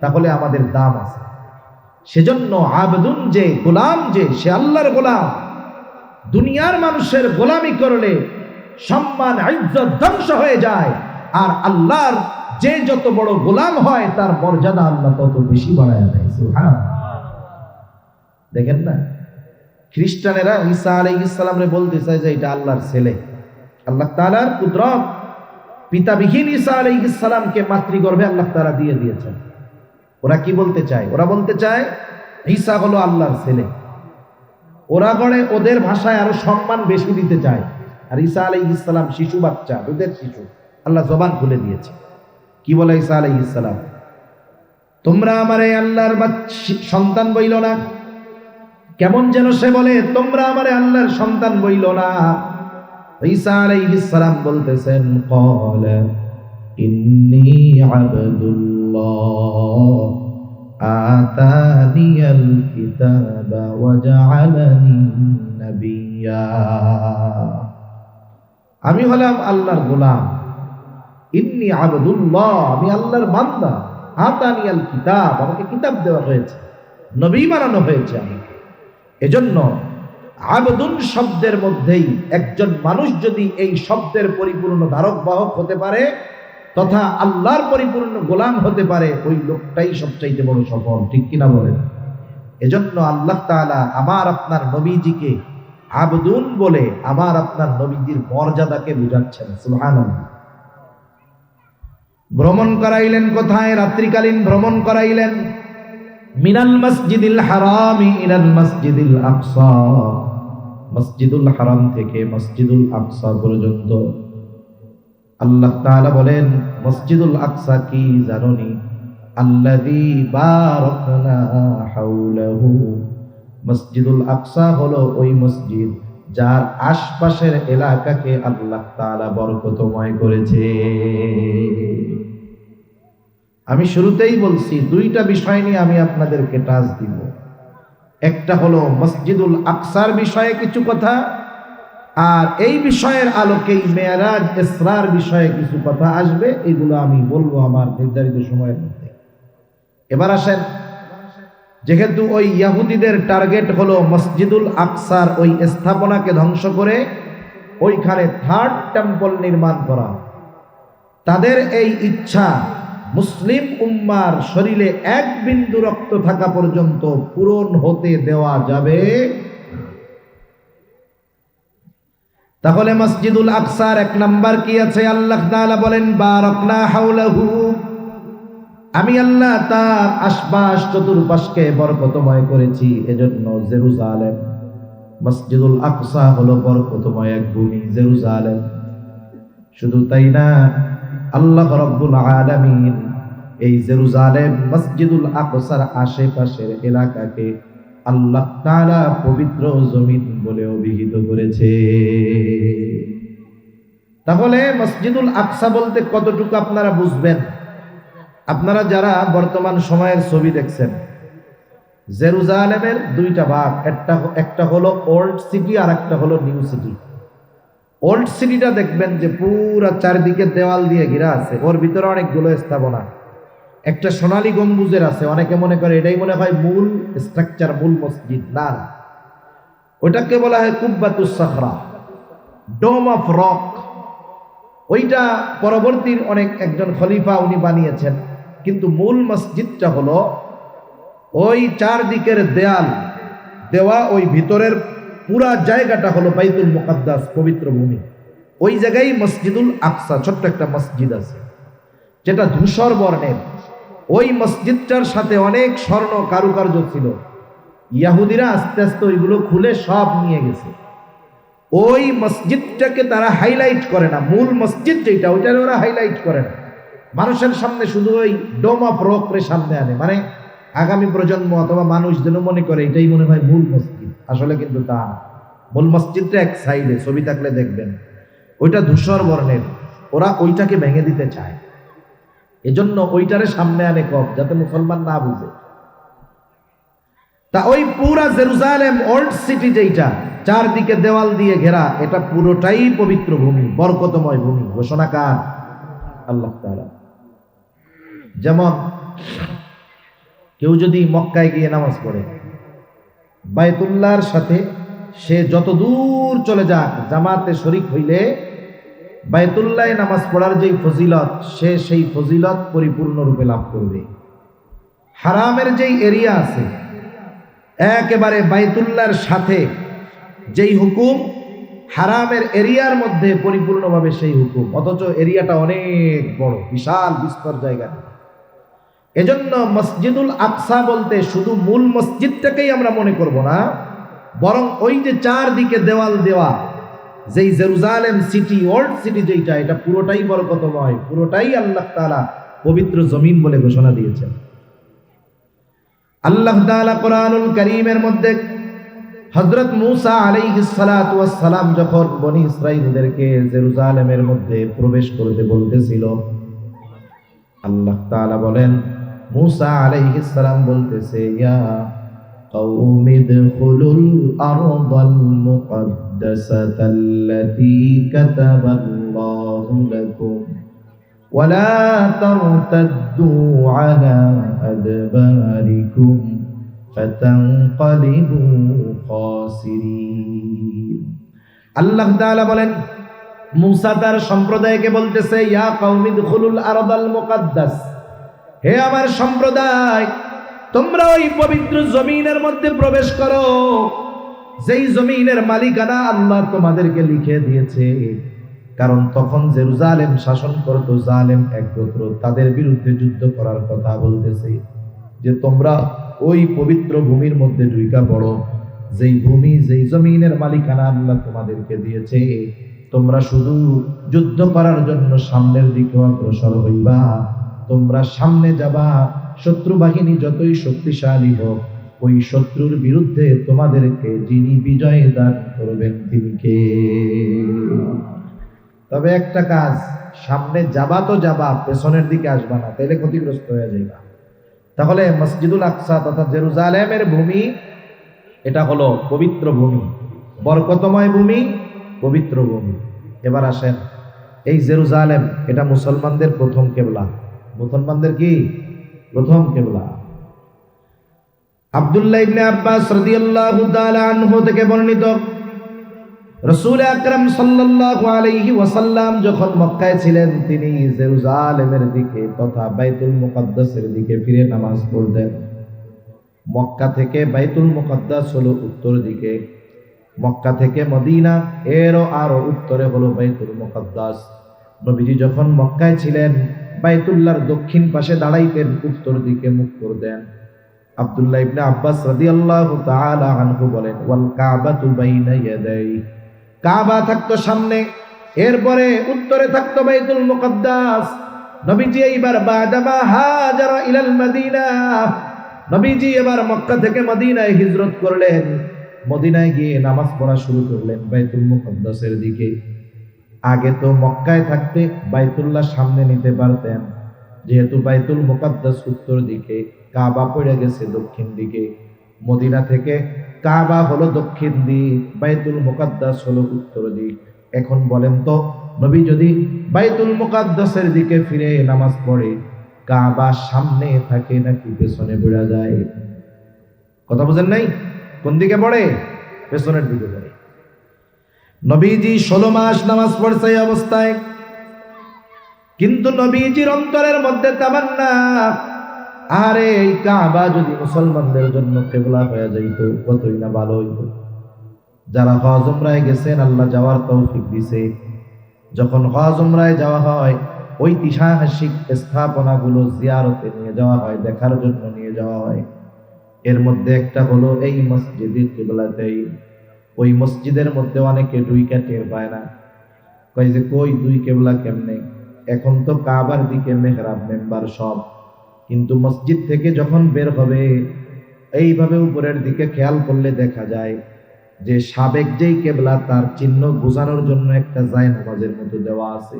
Speaker 1: তাহলে আমাদের দাম আছে। সেজন্য আবদুন, যে গোলাম, যে সে আল্লাহর গোলাম। দুনিয়ার মানুষের গোলামি করলে সম্মান ইজ্জত ধ্বংস হয়ে যায়, আর আল্লাহর যে যত বড় গোলাম হয় তার মর্যাদা আল্লাহ তত বেশি বাড়ায় দেয়। সুবহানাল্লাহ। দেখেন না, খ্রিস্টানেরা ঈসা আলাইহিস সালামরে বলতে চায় যে এটা আল্লাহর ছেলে। আল্লাহ তাআলার কুদরত, পিতাবিহীন ঈসা আলাইহিস সালামকে মাতৃগর্ভে আল্লাহ তাআলা দিয়ে দিয়েছেন। ওরা কি বলতে চায়? ওরা বলতে চায় ঈসা হলো আল্লাহর ছেলে। ওরা গড়ে ওদের ভাষায় আরো সম্মান বেশি দিতে চায়। আর ঈসা আলাইহিস সালাম শিশু বাচ্চা, দুধের শিশু, আল্লাহ জবান খুলে দিয়েছে। কি বলে ঈসা আলাইহিস সালাম? তোমরা আমারে আল্লাহর সন্তান বইল না। কেমন যেন সে বলে, তোমরা আমারে আল্লাহর সন্তান বইল না। ঈসা আলাইহিস সালাম বলতেছেন, ক্বালা ইন্নী আবদুল্লাহ আতানিয়াল কিতাবা ওয়া জাআলানি নাবিয়্যা। আমি হলাম আল্লাহর গোলাম। ইন্নী আবদুল্লাহ, আমি আল্লাহর বান্দা। আতানিয়াল কিতাব, আমাকে কিতাব দেওয়া হয়েছে, নবী বানানো হয়েছে আমাকে। এজন্য আবদুন শব্দের মধ্যেই একজন মানুষ যদি এই শব্দের পরিপূর্ণ ধারক বাহক হতে পারে, তথা আল্লাহর পরিপূর্ণ গোলাম হতে পারে, ওই লোকটাই সবচাইতে বড় সফল, ঠিক কিনা বলেন? এজন্য আল্লাহ তাআলা আমার আপনার নবীজিকে আবদুন বলে আমার আপনার নবীজির মর্যাদাকে বুঝাচ্ছেন। সুবহানাল্লাহ। ভ্রমণ করাইলেন কোথায়? রাত্রিকালীন ভ্রমণ করাইলেন। মিনাল মসজিদিল হারামি ইলাল মসজিদিল আকসা, মসজিদুল হারাম থেকে মসজিদুল আকসা পর্যন্ত। আল্লাহ তাআলা বলেন, মসজিদুল আকসা কি জানোনি? আল্লাযী বারাকনা হাওলাহু, মসজিদুল আকসা হলো ওই মসজিদ যার আশপাশের এলাকাকে আল্লাহ তাআলা বরকতময় করেছে। আমি শুরুতেই বলছি, দুইটা বিষয় নিয়ে আমি আপনাদেরকে টাচ দিব। একটা হলো মসজিদুল আকসার বিষয়ে কিছু কথা, আর এই বিষয়ের আলোকেই মেরাজ ইসরার বিষয়ে কিছু কথা আসবে। এগুলো আমি বলবো আমার নির্ধারিত সময়ের মধ্যে। এবার আসেন, যেহেতু ওই ইহুদিদের টার্গেট হলো মসজিদুল আকসার ওই স্থাপনাকে ধ্বংস করে ওইখানে থার্ড টেম্পল নির্মাণ করা, তাদের এই ইচ্ছা মুসলিম উম্মার শরীরে এক বিন্দু রক্ত থাকা পর্যন্ত পূরণ হতে দেওয়া যাবে। তাহলে মসজিদুল আকসার এক নাম্বার কি আছে? আল্লাহ তাআলা বলেন, বারাকনা হাওলাহু, আমি আল্লাহ তার আশপাশ চতুর্পাশকে বরকতময় করেছি। এজন্য জেরুজালেম, মসজিদুল আকসা হলো বরকতময় এক ভূমি, জেরুজালেম। শুধু তাই না, আল্লাহ রাব্বুল আলামিন এই জেরুজালেম মসজিদুল আকসার আশেপাশের এলাকাকে আল্লাহ তাআলা পবিত্র জমিন বলে অভিহিত করেছে। তাহলে মসজিদুল আকসা বলতে কতটুকু আপনারা বুঝবেন? আপনারা যারা বর্তমান সময়ের ছবি দেখছেন, জেরুজালেমের দুইটা ভাগ, একটা হলো ওল্ড সিটি আর একটা হলো নিউ সিটি। ওল্ড সিটিটা দেখবেন যে পুরা চারিদিকে দেওয়াল দিয়ে ঘেরা আছে, ওর ভিতরে অনেকগুলো স্থাপনা, একটা সোনালী গম্বুজের আছে। অনেকে মনে করে এটাই মনে হয় মূল স্ট্রাকচার, মূল মসজিদ। না, ওটাকে বলা হয় কুব্বাতুস সাখরা, ডোম অফ রক। ওইটা পরবর্তীর একজন খলিফা উনি বানিয়েছেন, কিন্তু মূল মসজিদটা হলো ওই চারদিকের দেয়াল দেওয়া, ওই ভিতরের পুরা জায়গাটা হলো বাইতুল মুকাদ্দাস, পবিত্র ভূমি। ওই জায়গায় মসজিদুল আকসা, ছোট্ট একটা মসজিদ আছে যেটা ধূসর বর্ণের। ওই মসজিদটার সাথে অনেক স্বর্ণ কারুকার্য ছিল। ইহুদিরা আস্তে আস্তে ওইগুলো খুলে সব নিয়ে গেছে। ওই মসজিদটাকে তারা হাইলাইট করে না, মূল মসজিদ যেটা ওইটার ওরা হাইলাইট করে না। মানুষের সামনে শুধু ওই ডোম অফ রক রে সামনে আনে, মানে আগামী প্রজন্ম অথবা মানুষ যেন মনে করে এটাই মনে হয় মূল মসজিদ, আসলে কিন্তু তা না। মূল মসজিদটা এক সাইডে, ছবি থাকলে দেখবেন ওইটা ধূসর বর্ণের, ওরা ওইটাকে ভেঙে দিতে চায়, এজন্য ওইটারে সামনে আনে কম, যাতে মুসলমান না বুঝে। তা ওই পুরা জেরুজালেম ওল্ড সিটি যেটা চারদিকে দেওয়াল দিয়ে ঘেরা, এটা পুরোটাই পবিত্র ভূমি, বরকতময় ভূমি। ঘোষণা কার? আল্লাহ তাআলা। যেমন কেউ যদি মক্কায় গিয়ে নামাজ পড়ে, বায়তুল্লাহর সাথে সে যত দূর চলে যাক, জামাতে শরীক হইলে বায়তুল্লাহে নামাজ পড়ার যেই ফজিলত, সে সেই ফজিলত পরিপূর্ণরূপে লাভ করবে। হারামের যেই এরিয়া আছে, একেবারে বায়তুল্লাহর সাথে যেই হুকুম, হারামের এরিয়ার মধ্যে পরিপূর্ণভাবে সেই হুকুম, অথচ এরিয়াটা অনেক বড়, বিশাল বিস্তর জায়গা। এজন্য মসজিদুল আকসা বলতে শুধু মূল মসজিদটাকেই আমরা মনে করব না, বরং ওই যে চারদিকে দেওয়াল দেওয়া যেই জেরুজালেম সিটি, ওল্ড সিটি যেটা, এটা পুরোটাই বরকতময়, পুরোটাই আল্লাহ তাআলা পবিত্র জমিন বলে ঘোষণা দিয়েছেন। আল্লাহ তাআলা কোরআনুল কারীমের মধ্যে হযরত মূসা আলাইহিস সালাতু ওয়াস সালাম যখন বনি ইসরাঈলদেরকে জেরুজালেমের মধ্যে প্রবেশ করতে বলতেছিল, আল্লাহ তাআলা বলেন, মূসা আলাইহিস সালাম বলতেছে, ইয়া কওমি দখুলুল আরদাল মুকদ্দাসাতাল্লাতী কাতাবাল্লাহু লাকুম ওয়ালা তারতাদ্দু আলা আদবারিকুম ফাতানকালিবু খাসিরিন। আল্লাহ তাআলা বলেন, মূসা তার সম্প্রদায়কে বলতেছে, ইয়া কওমি দুখুলুল আরদাল মুকদ্দাস, হে আমার সম্প্রদায়, তোমরা ওই পবিত্র জমিনের মধ্যে প্রবেশ করো, যেই জমিনের মালিকানা আল্লাহ তোমাদেরকে লিখে দিয়েছে। কারণ তখন জেরুজালেম শাসন করত জালেম এক গোত্র, তাদের বিরুদ্ধে যুদ্ধ করার কথা বলতেছে যে তোমরা ওই পবিত্র ভূমির মধ্যে ঢুইকা পড়ো, যেই ভূমি যেই জমিনের মালিকানা আল্লাহ তোমাদেরকে দিয়েছে, তোমরা শুধু যুদ্ধ করার জন্য সামনের দিকে অগ্রসর হইবা, তোমরা সামনে যাবা, শত্রু বাহিনী যতই শক্তিশালী হোক, ওই শত্রুর বিরুদ্ধে তোমাদেরকে যিনি বিজয় দান করবেন তিনি কে? তবে একটা কাজ, সামনে যাবা তো যাবা, পেছনের দিকে আসবা না, তাহলে ক্ষতিগ্রস্ত হয়ে যাইবা। তাহলে মসজিদুল আকসা তথা জেরুজালেমের ভূমি, এটা হলো পবিত্র ভূমি, বরকতময় ভূমি, পবিত্র ভূমি। এবার আসেন, এই জেরুজালেম এটা মুসলমানদের প্রথম কেবলা। মুসলমানদের কি প্রথম কেবলা? আব্দুল্লাহ ইবনে আব্বাস রাদিয়াল্লাহু তাআলা আনহু থেকে বর্ণিত, রাসূল আকরাম সাল্লাল্লাহু আলাইহি ওয়াসাল্লাম যখন মক্কায় ছিলেন, তিনি জেরুজালেমের দিকে তথা বাইতুল মুকদ্দাসের দিকে ফিরে নামাজ পড়তেন। মক্কা থেকে বাইতুল মুকদ্দাস হলো উত্তর দিকে, মক্কা থেকে মদিনা এরও আরো উত্তরে হলো বাইতুল মুকদ্দাস। নবীজি যখন মক্কায় ছিলেন, বাইতুল্লাহর দক্ষিণ পাশে দাঁড়াইতেন, উত্তর দিকে মুখ করতেন। আব্দুল্লাহ ইবনে আব্বাস রাদিয়াল্লাহু তাআলা আনহু বলেন, ওয়াল কাবাতু বাইনা ইয়াদাই, কাবা থাকতো সামনে, এরপরে উত্তরে থাকতো বাইতুল মুকদ্দাস। নবীজি এইবার বাদামা হাজারা ইলাল মদিনা, নবীজি এবার মক্কা থেকে মদিনায় হিজরত করলেন, মদিনায় গিয়ে নামাজ পড়া শুরু করলেন বাইতুল মুকদ্দাসের দিকে। আগে তো মক্কায় থাকতে বাইতুল্লাহ সামনে নিতে পারতেন, যেহেতু বাইতুল মুকদ্দাস উত্তর দিকে, কাবা পড়ে গেছে দক্ষিণ দিকে। মদিনা থেকে কাবা হলো দক্ষিণ দিক, বাইতুল মুকদ্দাস হলো উত্তর দিক। এখন বলেন তো, নবী যদি বাইতুল মুকদ্দাসের দিকে ফিরে নামাজ পড়ে, কাবা সামনে থাকে নাকি পেছনে পড়ে যায়? কথা বুঝেন নাই? কোন দিকে পড়ে? পেছনের দিকে পড়ে। নবীজি 16 মাস নামাজ পড়ছে এই অবস্থায়, কিন্তু নবীজির অন্তরের মধ্যে তামান্না, আরে এই কাবা যদি মুসলমানদের জন্য কিবলা হয়ে যাইত কতই না ভালো হইত। যারা হজ উমরায় গেছেন, আল্লাহ যাওয়ার তৌফিক দিছে, যখন হজ উমরায় যাওয়া হয়, ঐতিহাসিক স্থাপনাগুলো জিয়ারতে নিয়ে যাওয়া হয়, দেখার জন্য নিয়ে যাওয়া হয়। এর মধ্যে একটা হলো এই মসজিদের কিবলাতেই। ওই মসজিদের মধ্যে অনেকে ঢুইকা টের পায় না, কই দুই কিবলা কেমনে? এখন তো কাবার দিকে মেহরাব মেম্বার সব, কিন্তু মসজিদ থেকে যখন বের হবে এইভাবে উপরের দিকে খেয়াল করলে দেখা যায় যে সাবেক যেই কেবলা তার চিহ্ন বোঝানোর জন্য একটা জায়নামাজের মতো দেওয়া আছে।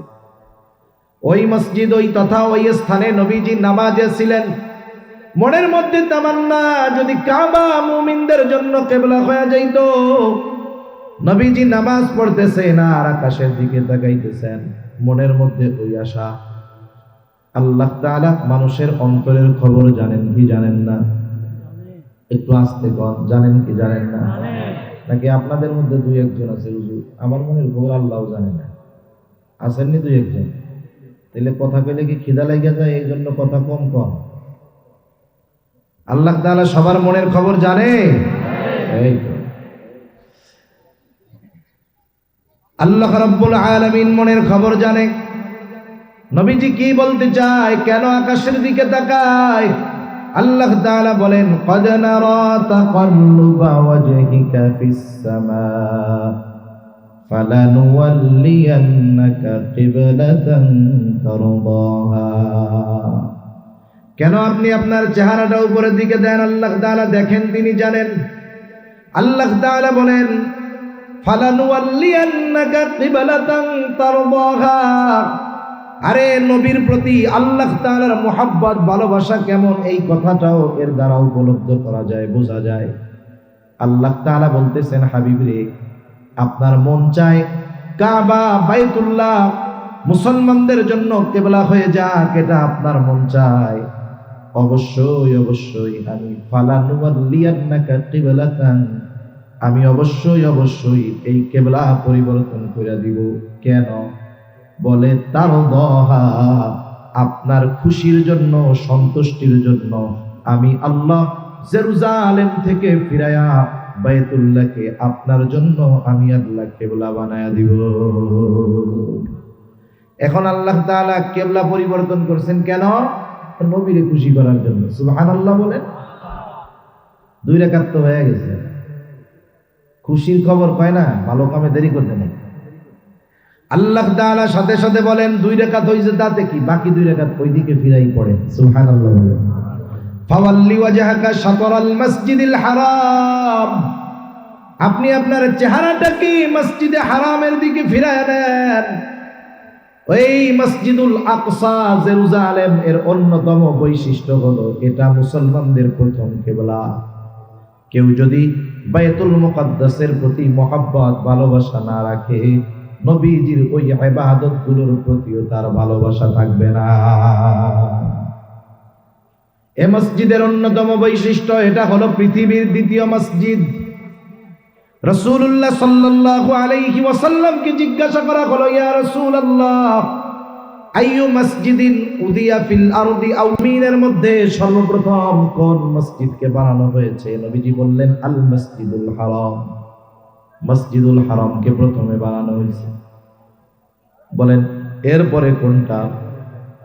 Speaker 1: ওই মসজিদ ওই তথা ওই স্থানে নবীজি নামাজে ছিলেন। মনের মধ্যে তামান্না, যদি কাবা মুমিনদের জন্য কেবলা হয়ে যাইত। নবীজি নামাজ পড়তেছেন আর আকাশের দিকে তাকাইতেছেন, মনের মধ্যে ওই আশা। আল্লাহ তাআলা মানুষের অন্তরের খবর জানেন কি জানেন না? একটু আস্তে কন, জানেন কি জানেন না? নাকি আপনাদের মধ্যে দুই একজন আছে হুজুর আমার মনের খবর আল্লাহও জানে না? আসেননি দুই একজন? তাহলে কথা পেলে কি খিদা লেগে যায়, এই জন্য কথা কম কম? আল্লাহ তাআলা সবার মনের খবর জানে। এই তো আল্লাহ রাব্বুল আলামিন মনের খবর জানে। নবীজি কি বলতে চায়, কেন আকাশের দিকে তাকায়? আল্লাহ তাআলা বলেন, ক্বাদ নারা তাকাল্লুবা ওয়াজহিকা ফিস সামা ফালানুওয়াল্লিয়ান্নাকা কিবলাতান তারদাহা। কেন আপনি আপনার চেহারাটা উপরের দিকে দেন? আল্লাহ তাআলা দেখেন, তিনি জানেন। আল্লাহ তাআলা বলেন, ফালানুওয়াল্লিয়ান্নাকা কিবলাতান তারদাহা। আরে নবীর প্রতি আল্লাহ তাআলার মুহাব্বত, ভালোবাসা কেমন, এই কথাটাও এর দ্বারা উপলব্ধ করা যায়, বোঝা যায়। আল্লাহ তাআলা বলতেছেন, হাবিব রে, আপনার মন চায় কাবা বাইতুল্লাহ মুসলমানদের জন্য কিবলা হয়ে যাক, এটা আপনার মন চায়। অবশ্যই অবশ্যই আমি ফালানুওয়াল্লিয়ান্নাকা কিবলাতান, আমি অবশ্যই অবশ্যই এই কিবলা পরিবর্তন করে দিব। কেন? বলে তারদাহা, আপনার খুশির জন্য, সন্তুষ্টির জন্য আমি আল্লাহ জেরুজালেম থেকে ফিরায়া বাইতুল্লাহকে আপনার জন্য আমি আল্লাহ কিবলা বানায়া দিব। এখন আল্লাহ তাআলা কিবলা পরিবর্তন করছেন কেন? নবীরে খুশি করার জন্য। সুবহানাল্লাহ বলেন। 2 রাকাত তো হয়ে গেছে। খুশির খবর পায় না, ভালো কামে দেরি করতে নেই। আল্লাহ তাআলা সাথে সাথে বলেন, 2 রাকাত হইছে তাতে কি, বাকি 2 রাকাত ওই দিকে ফিরাই পড়ে। সুবহানাল্লাহ বলেন। ফাওয়াল্লি ওয়াজহাকা শাতরাল মসজিদিল হারাম, আপনি আপনার চেহারাটাকে মসজিদে হারামের দিকে ফিরায় নেন। ওই মসজিদুল আকসা জেরুজালেম এর অন্যতম বৈশিষ্ট্য হলো এটা মুসলমানদের প্রথম কিবলা। কেউ যদি বাইতুল মুকাদ্দাসের প্রতি মহব্বত, ভালোবাসা না রাখে, নবীজির ওই ইবাদতগুলোর প্রতিও তার ভালোবাসা থাকবে না। এই মসজিদের অন্যতম বৈশিষ্ট্য এটা হলো পৃথিবীর দ্বিতীয় মসজিদ। রাসূলুল্লাহ সাল্লাল্লাহু আলাইহি ওয়াসাল্লামকে জিজ্ঞাসা করা হলো, ইয়া রাসূলুল্লাহ, আইয়ু মসজিদিন উদিয়া ফিল আরদি আও মিনের মধ্যে সর্বপ্রথম কোন মসজিদকে বানানো হয়েছে? নবীজি বললেন, আল মসজিদুল হারাম, মসজিদুল হারামকে প্রথমে বানানো হয়েছে। বলেন এরপরে কোনটা?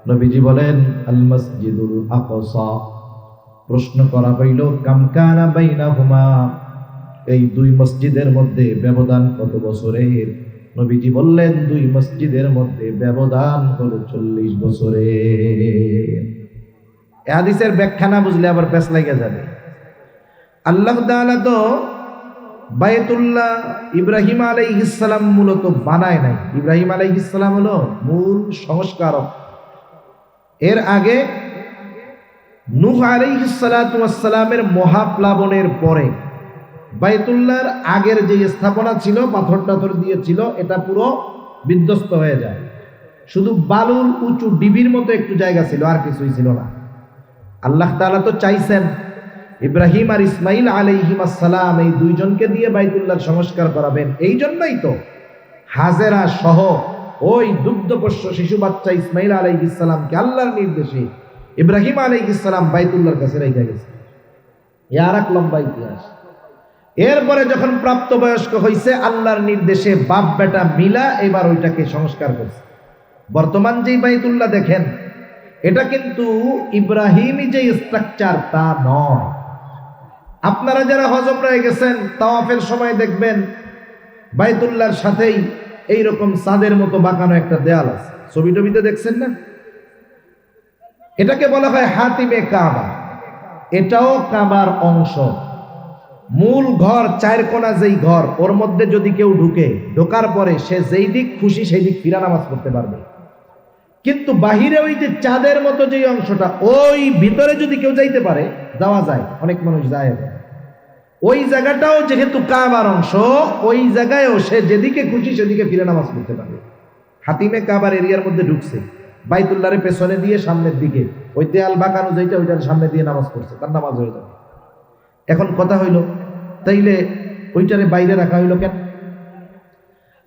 Speaker 1: নবীজি বলেন, আল মসজিদুল আকসা। প্রশ্ন করা হইল, কাম কানা বাইনাহুমা, এই 2 মসজিদের মধ্যে ব্যবধান কত বছরের? নবীজি বললেন, 2 মসজিদের মধ্যে ব্যবধান হলো 40 বছরের। এই হাদিসের ব্যাখ্যা না বুঝলে আবার পেছ লাগা যাবে। আল্লাহ তাআলা তো বাইতুল্লাহ ইব্রাহিম আলাইহিস সালাম মূলত বানায় নাই। ইব্রাহিম আলাইহিস সালাম হলো মূল সংস্কারক। এর আগে নূহ আলাইহিস সালাতু ওয়াস সালামের মহাপ্লাবনের পরে বাইতুল্লাহর আগের যে স্থাপনা ছিল, পাথর টাথর দিয়েছিল, এটা পুরো বিধ্বস্ত হয়ে যায়। শুধু বালুর উঁচু ডিবির মতো একটু জায়গা ছিল, আর কিছুই ছিল না। আল্লাহ তাআলা তো চাইছেন ইব্রাহিম আর ইসমাইল আলাইহিমাস সালাম এই 2 জনকে দিয়ে বাইতুল্লাহর সংস্কার করাবেন। এই জন্যই তো হাজেরা সহ ওই দুগ্ধপোষ্য শিশু বাচ্চা ইসমাইল আলাইহিস সালামকে আল্লাহর নির্দেশে ইব্রাহিম আলাইহিস সালাম বাইতুল্লাহর কাছে রেখে গেছে। আর এক লম্বা ইতিহাস। এরপরে যখন প্রাপ্তবয়স্ক হয়েছে, আল্লাহর নির্দেশে বাপ বেটা মিলা এবার ওইটাকে সংস্কার করছে। বর্তমান যেই বাইতুল্লাহ দেখেন, এটা কিন্তু ইব্রাহিমী যে স্ট্রাকচার তা নয়। আপনারা যারা হজ উমরায় গেছেন, তাওয়াফের সময় দেখবেন বাইতুল্লাহর সাথেই এইরকম চাঁদের মতো বাঁকানো একটা দেয়াল আছে। ছবি টবিতে দেখছেন না? এটাকে বলা হয় হাতিমে কাবা। এটাও কাবার অংশ। মূল ঘর, চার কোনা যেই ঘর, ওর মধ্যে যদি কেউ ঢোকার পরে সে যেই দিক খুশি সেই দিক ফিরা নামাজ পড়তে পারবে। কিন্তু বাহিরে ওই যে চাঁদের মতো যে অংশটা, ওই ভিতরে যদি কেউ যাইতে পারে, যাওয়া যায়, অনেক মানুষ যায়। ওই জায়গাটাও যেহেতু কাবার অংশ, ওই জায়গায়ও সে যেদিকে খুশি সেদিকে ফিরে নামাজ পড়তে পারবে। হাতিমে কাবার এরিয়ার মধ্যে ঢুকছে, বাইতুল্লাহর পেছনে দিয়ে সামনের দিকে ওই দেয়াল বাঁকানো যেটা, ওইটার সামনে দিয়ে নামাজ পড়ছে, তার নামাজ হয়ে যাবে। এখন কথা হইল, তাইলে ওইটারে বাইরে রাখা হইল কেন?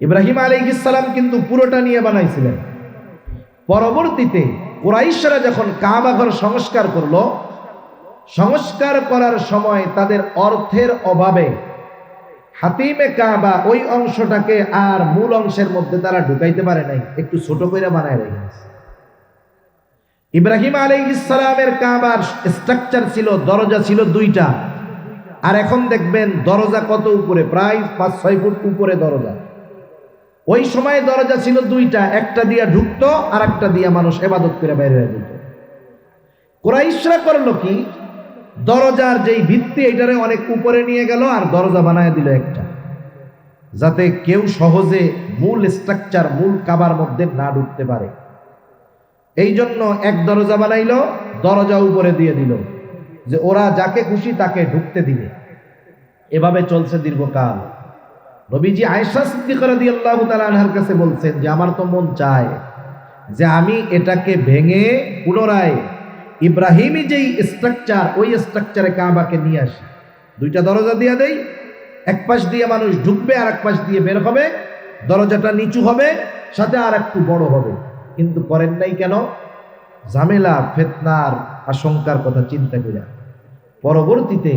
Speaker 1: ইব্রাহিম আলাইহিস সালাম কিন্তু পুরোটা নিয়ে বানাইছিলেন। পরবর্তীতে কুরাইশরা যখন কাবা ঘর সংস্কার করলো, সংস্কার করার সময় তাদের অর্থের অভাবে হাতিমে কাবা ওই অংশটাকে আর মূল অংশের মধ্যে তারা ঢুকাইতে পারে নাই, একটু ছোট করে বানায় রেখেছে। ইব্রাহিম আলাইহিস সালামের কাবার স্ট্রাকচার ছিল, দরজা ছিল 2টা, আর এখন দেখবেন দরজা কত উপরে, প্রায় 5-6 ফুট উপরে দরজা। ওই সময় দরজা ছিল 2টা, একটা দিয়া ঢুকতো আর একটা দিয়া মানুষ ইবাদত করে বাইরে হয়ে যেত। কুরাইশরা করলো কি, দরজার যেই ভিত্তি এটারে অনেক উপরে নিয়ে গেল আর দরজা বানায় দিল একটা, যাতে কেউ সহজে মূল স্ট্রাকচার, মূল কাবার মধ্যে না ঢুকতে পারে। এই জন্য এক দরজা বানাইলো, দরজা উপরে দিয়ে দিল, যে ওরা যাকে খুশি তাকে ঢুকতে দিবে। এভাবে চলছে দীর্ঘকাল। নবীজি আয়েশা সিদ্দিকা রাদিয়াল্লাহু তাআলা আনহার কাছে বলছেন যে আমার তো মন চায় যে আমি এটাকে ভেঙে পুনরায় ইব্রাহিমী যেই স্ট্রাকচার, ওই স্ট্রাকচারে কাবাকে নিয়ে আসি। 2টা দরজা দিয়ে দেই, এক পাশ দিয়ে মানুষ ঢুকবে আর এক পাশ দিয়ে বের হবে, দরজাটা নিচু হবে, সাথে আর একটু বড় হবে। কিন্তু করেন নাই কেন? ঝামেলা, ফিতনার আশঙ্কার কথা চিন্তা করে। পরবর্তীতে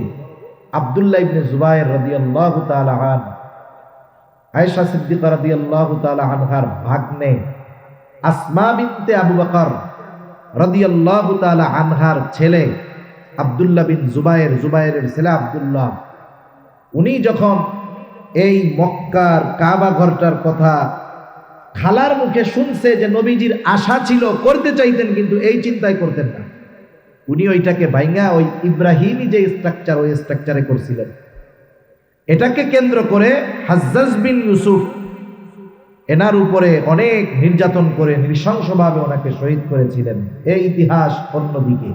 Speaker 1: আব্দুল্লাহ ইবনে জুবায়ের রাদিয়াল্লাহু তাআলা আনহু, আয়েশা সিদ্দিকা রাদিয়াল্লাহু তাআলা আনহার ভাগ্নে আসমা বিনতে আবু বকর রাদিয়াল্লাহু তাআলা আনহার ছেলে আব্দুল্লাহ বিন জুবায়ের, জুবায়েরের ছেলে আব্দুল্লাহ, উনি যখন এই মক্কার কাবা ঘরটার কথা খালার মুখে শুনছে যে নবীজির আশা ছিল, করতে চাইতেন কিন্তু এই চিন্তাই করতেন না, উনি ওইটাকে ভাঙা ওই ইব্রাহিমী যে স্ট্রাকচার, ওই স্ট্রাকচারে করছিলেন। এটাকে কেন্দ্র করে হাজ্জাজ বিন ইউসুফ এনার উপরে অনেক নির্যাতন করে নৃশংসভাবে ওনাকে শহীদ করেছিলেন। এই ইতিহাস অন্যদিকে।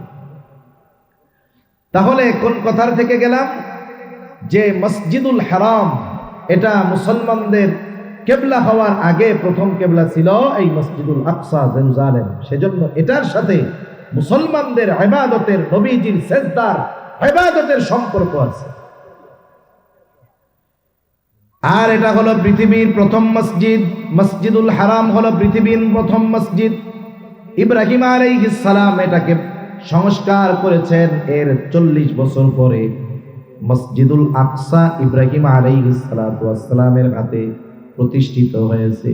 Speaker 1: তাহলে কোন কথার থেকে গেলাম? যে মসজিদুল হারাম এটা মুসলমানদের কেবলা হওয়ার আগে প্রথম কেবলা ছিল এই মসজিদুল আকসা, জেরুজালেম। সেজন্য এটার সাথে মুসলমানদের ইবাদতের, নবীজির সেজদার ইবাদতের সম্পর্ক আছে। আর এটা হলো পৃথিবীর প্রথম মসজিদ। মসজিদুল হারাম হলো পৃথিবীর প্রথম মসজিদ। ইব্রাহিম আলাইহিস সালাম এটাকে সংস্কার করেছেন। এর 40 বছর পরে মসজিদুল আকসা ইব্রাহিম আলাইহিস সালামের হাতে প্রতিষ্ঠিত হয়েছে।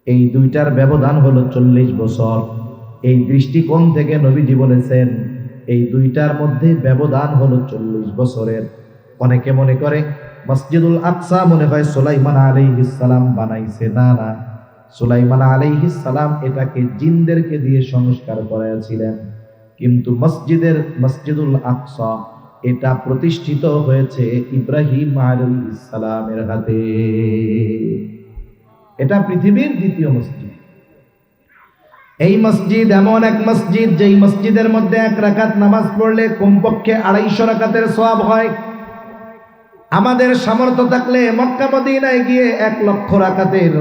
Speaker 1: এই দুইটার ব্যবধান হলো 40 বছর। এই দৃষ্টিকোণ থেকে নবীজি বলেছেন এই দুইটার মধ্যে ব্যবধান হলো 40 বছরের। অনেকে মনে করে মসজিদুল আকসা মনে হয় সুলাইমান আলাইহিস সালাম বানাইছে। না না, সুলাইমান আলাইহিস সালাম এটাকে জিনদেরকে দিয়ে সংস্কার করেছিলেন, কিন্তু মসজিদুল আকসা এটা প্রতিষ্ঠিত হয়েছে ইব্রাহিম আলাইহিস সালামের হাতে। এটা পৃথিবীর দ্বিতীয় মসজিদ। এই মসজিদ এমন এক মসজিদ যেই মসজিদের মধ্যে 1 রাকাত নামাজ পড়লে কমপক্ষে 250 রাকাতের সওয়াব হয়। আমাদের সামর্থ্য থাকলে মক্কা মদিনায় গিয়ে 1 লক্ষ রাকাতের,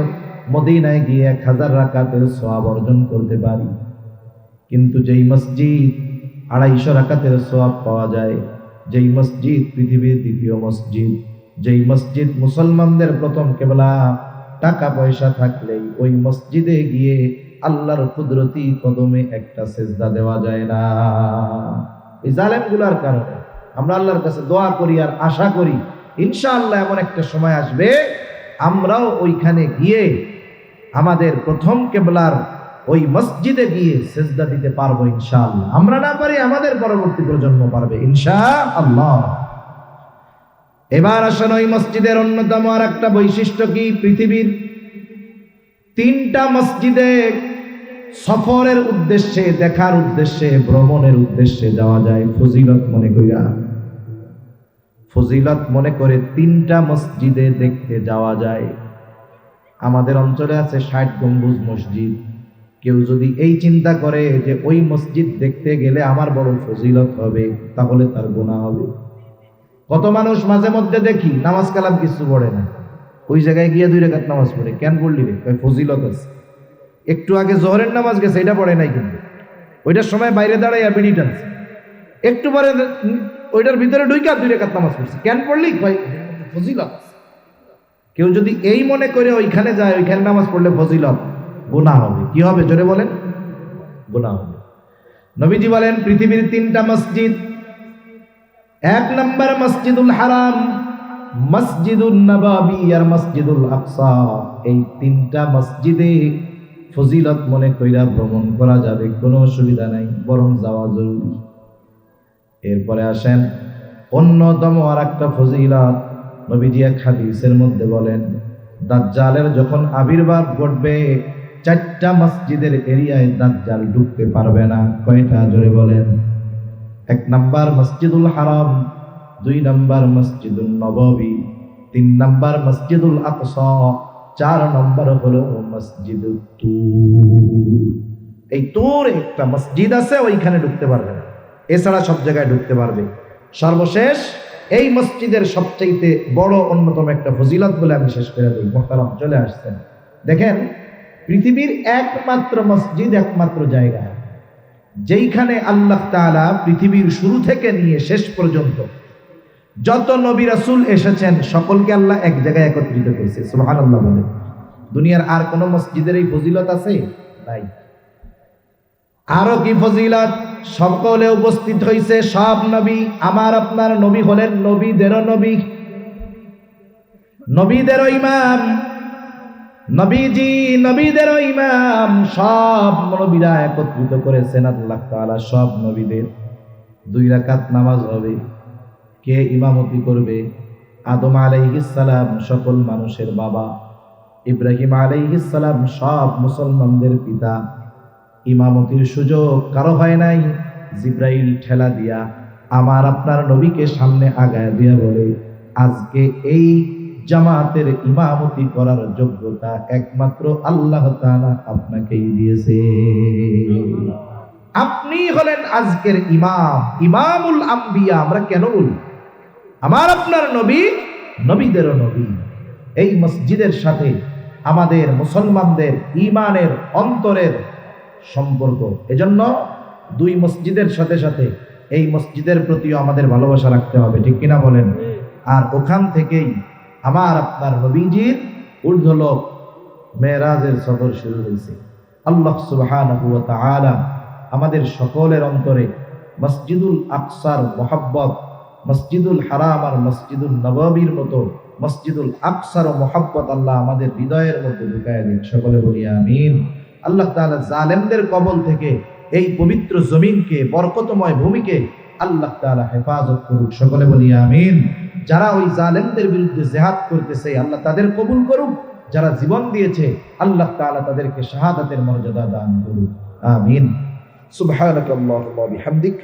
Speaker 1: মদিনায় গিয়ে 1000 রাকাতের সওয়াব অর্জন করতে পারি। কিন্তু যেই মসজিদ 250 রাকাতের সওয়াব পাওয়া যায়, যেই মসজিদ পৃথিবীর দ্বিতীয় মসজিদ, যেই মসজিদ মুসলমানদের প্রথম কেবলা, টাকা পয়সা থাকলেই ওই মসজিদে গিয়ে আল্লাহর কুদরতি কদমে একটা সেজদা দেওয়া যায় না। এই জালেমগুলোর কারণে আমরা আল্লাহর কাছে দোয়া করি আর আশা করি ইনশাআল্লাহ এমন একটা সময় আসবে আমরাও ওইখানে গিয়ে আমাদের প্রথম কেবলার ওই মসজিদে গিয়ে সেজদা দিতে পারবো ইনশাআল্লাহ। আমরা না পারি আমাদের পরবর্তী প্রজন্ম পারবে ইনশাআল্লাহ। এবার আসেন ওই মসজিদের অন্যতম আর একটা বৈশিষ্ট্য কি? পৃথিবীর 3টা মসজিদে সফরের উদ্দেশ্যে, দেখার উদ্দেশ্যে, ভ্রমণের উদ্দেশ্যে যাওয়া যায় ফজিলত মনে কইরা। ফজিলত মনে করে 3টা মসজিদে দেখতে যাওয়া যায়। আমাদের অঞ্চলে আছে 60 গম্বুজ মসজিদ। কেউ যদি এই চিন্তা করে যে ওই মসজিদ দেখতে গেলে আমার বড় ফজিলত হবে, তাহলে তার গুনাহ হবে। কত মানুষ মাঝে মধ্যে দেখি নামাজ কালাম কিছু পড়ে না, ওই জায়গায় গিয়ে 2 রাকাত নামাজ পড়ে। কেন পড়লি রে? কয় ফজিলত আছে। একটু আগে জোহরের নামাজ গেছে, এটা পড়ে নাই, কিন্তু ওইটার সময় বাইরে দাঁড়াইয়া বিড়ি টানছে। একটু পরে ওইটার ভিতরে ঢুইকা 2 রাকাত নামাজ পড়ছে। কেন পড়লি? কয় ফজিলত আছে। কেউ যদি এই মনে করে ওইখানে যায়, ওইখানে নামাজ পড়লে ফজিলত, গুনাহ হবে। কি হবে জোরে বলেন? গুনাহ হবে। নবীজি বলেন পৃথিবীর 3টা মসজিদ, 1 নম্বর মসজিদুল হারাম, মসজিদুল নববী আর মসজিদুল আকসা। এই 3টা মসজিদে ফজিলত মনে কইরা ভ্রমণ করা যাবে, কোনো অসুবিধা নাই, বরং যাওয়া জরুরি। এরপরে আসেন অন্যতম আর একটা ফজিলত। নবীজি এক হাদিসের মধ্যে বলেন দাজ্জালের যখন আবির্ভাব ঘটবে, 4টা মসজিদের এরিয়ায় দাজ্জাল ঢুকতে পারবে না। কয়টা জোরে বলেন? 1 নাম্বার মসজিদুল হারাম, 2 নাম্বার মসজিদুল নববী, 3 নাম্বার মসজিদুল আকসা, 4 নাম্বার হলো মসজিদুত তুর। এই তুর একটা মসজিদ আছে, ওইখানে ঢুকতে পারবে না, এছাড়া সব জায়গায় ঢুকতে পারবে। সর্বশেষ এই মসজিদের সবচাইতে বড় অন্যতম একটা ফজিলত বলে আমি শেষ করে দিই। মোহতারাম চলে আসছেন, দেখেন পৃথিবীর একমাত্র মসজিদ, একমাত্র জায়গা যেইখানে আল্লাহ তাআলা পৃথিবীর শুরু থেকে নিয়ে শেষ পর্যন্ত যত নবী রাসূল এসেছেন সকলকে আল্লাহ এক জায়গায় একত্রিত করেছে। সুবহানাল্লাহ বলেন। দুনিয়ার আর কোন মসজিদের এই ফজিলত আছে? নাই। আরো কি ফজিলত? সকলে উপস্থিত হয়েছে সব নবী। আমার আপনার নবী হলেন নবীদেরও নবী, নবীদেরও ইমাম। নবীজি নবীদেরও ইমাম। সব নবীরা একত্রিত করেছেন আল্লাহ তাআলা সব নবীদের। 2 রাকাত নামাজ হবে। কে ইমামতি করবে? আদম আলাইহিস সালাম সকল মানুষের বাবা, ইব্রাহিম আলাইহিস সালাম সব মুসলমানদের পিতা। ইমামতির সুযোগ কারো হয় নাই। জিব্রাইল ঠেলা দিয়া আমার আপনার নবীকে সামনে আগায় দিয়া বলে, আজকে এই জামাতের ইমামতি করার যোগ্যতা একমাত্র আল্লাহ তাআলা আপনাকেই দিয়েছে। আপনি হলেন আজকের ইমাম, ইমামুল আম্বিয়া। আমরা কেন বলি? আমার আপনার নবী নবীদেরও নবী। এই মসজিদের সাথে আমাদের মুসলমানদের ঈমানের অন্তরের সম্পর্ক। এজন্য 2 মসজিদের সাথে সাথে এই মসজিদের প্রতিও আমাদের ভালোবাসা রাখতে হবে, ঠিক কিনা বলেন? আর ওখান থেকেই আমার আপনার নবীজির ঊর্ধ্বলোক মেরাজের সফর শুরু হয়েছে। আল্লাহ সুবহানাহু ওয়া তাআলা আমাদের সকলের অন্তরে মসজিদুল আকসার মহব্বত, মসজিদুল হারাম আর মসজিদুল নববীর মতো মসজিদুল আকসার মহব্বত আল্লাহ আমাদের হৃদয়ের মধ্যে ঢুকায় দিন। সকলে বলি আমিন। আল্লাহ তাআলা জালেমদের কবল থেকে এই পবিত্র জমিনকে, বরকতময় ভূমিকে আল্লাহ তাআলা হেফাজত করুক। সকলে বলি আমিন। যারা ওই জালেমদের বিরুদ্ধে জিহাদ করতেছে আল্লাহ তাদের কবুল করুক। যারা জীবন দিয়েছে আল্লাহ তাআলা তাদেরকে শাহাদাতের মর্যাদা দান করুক। আমিন। সুবহানাকাল্লাহুম্মা ওয়া বিহামদিক।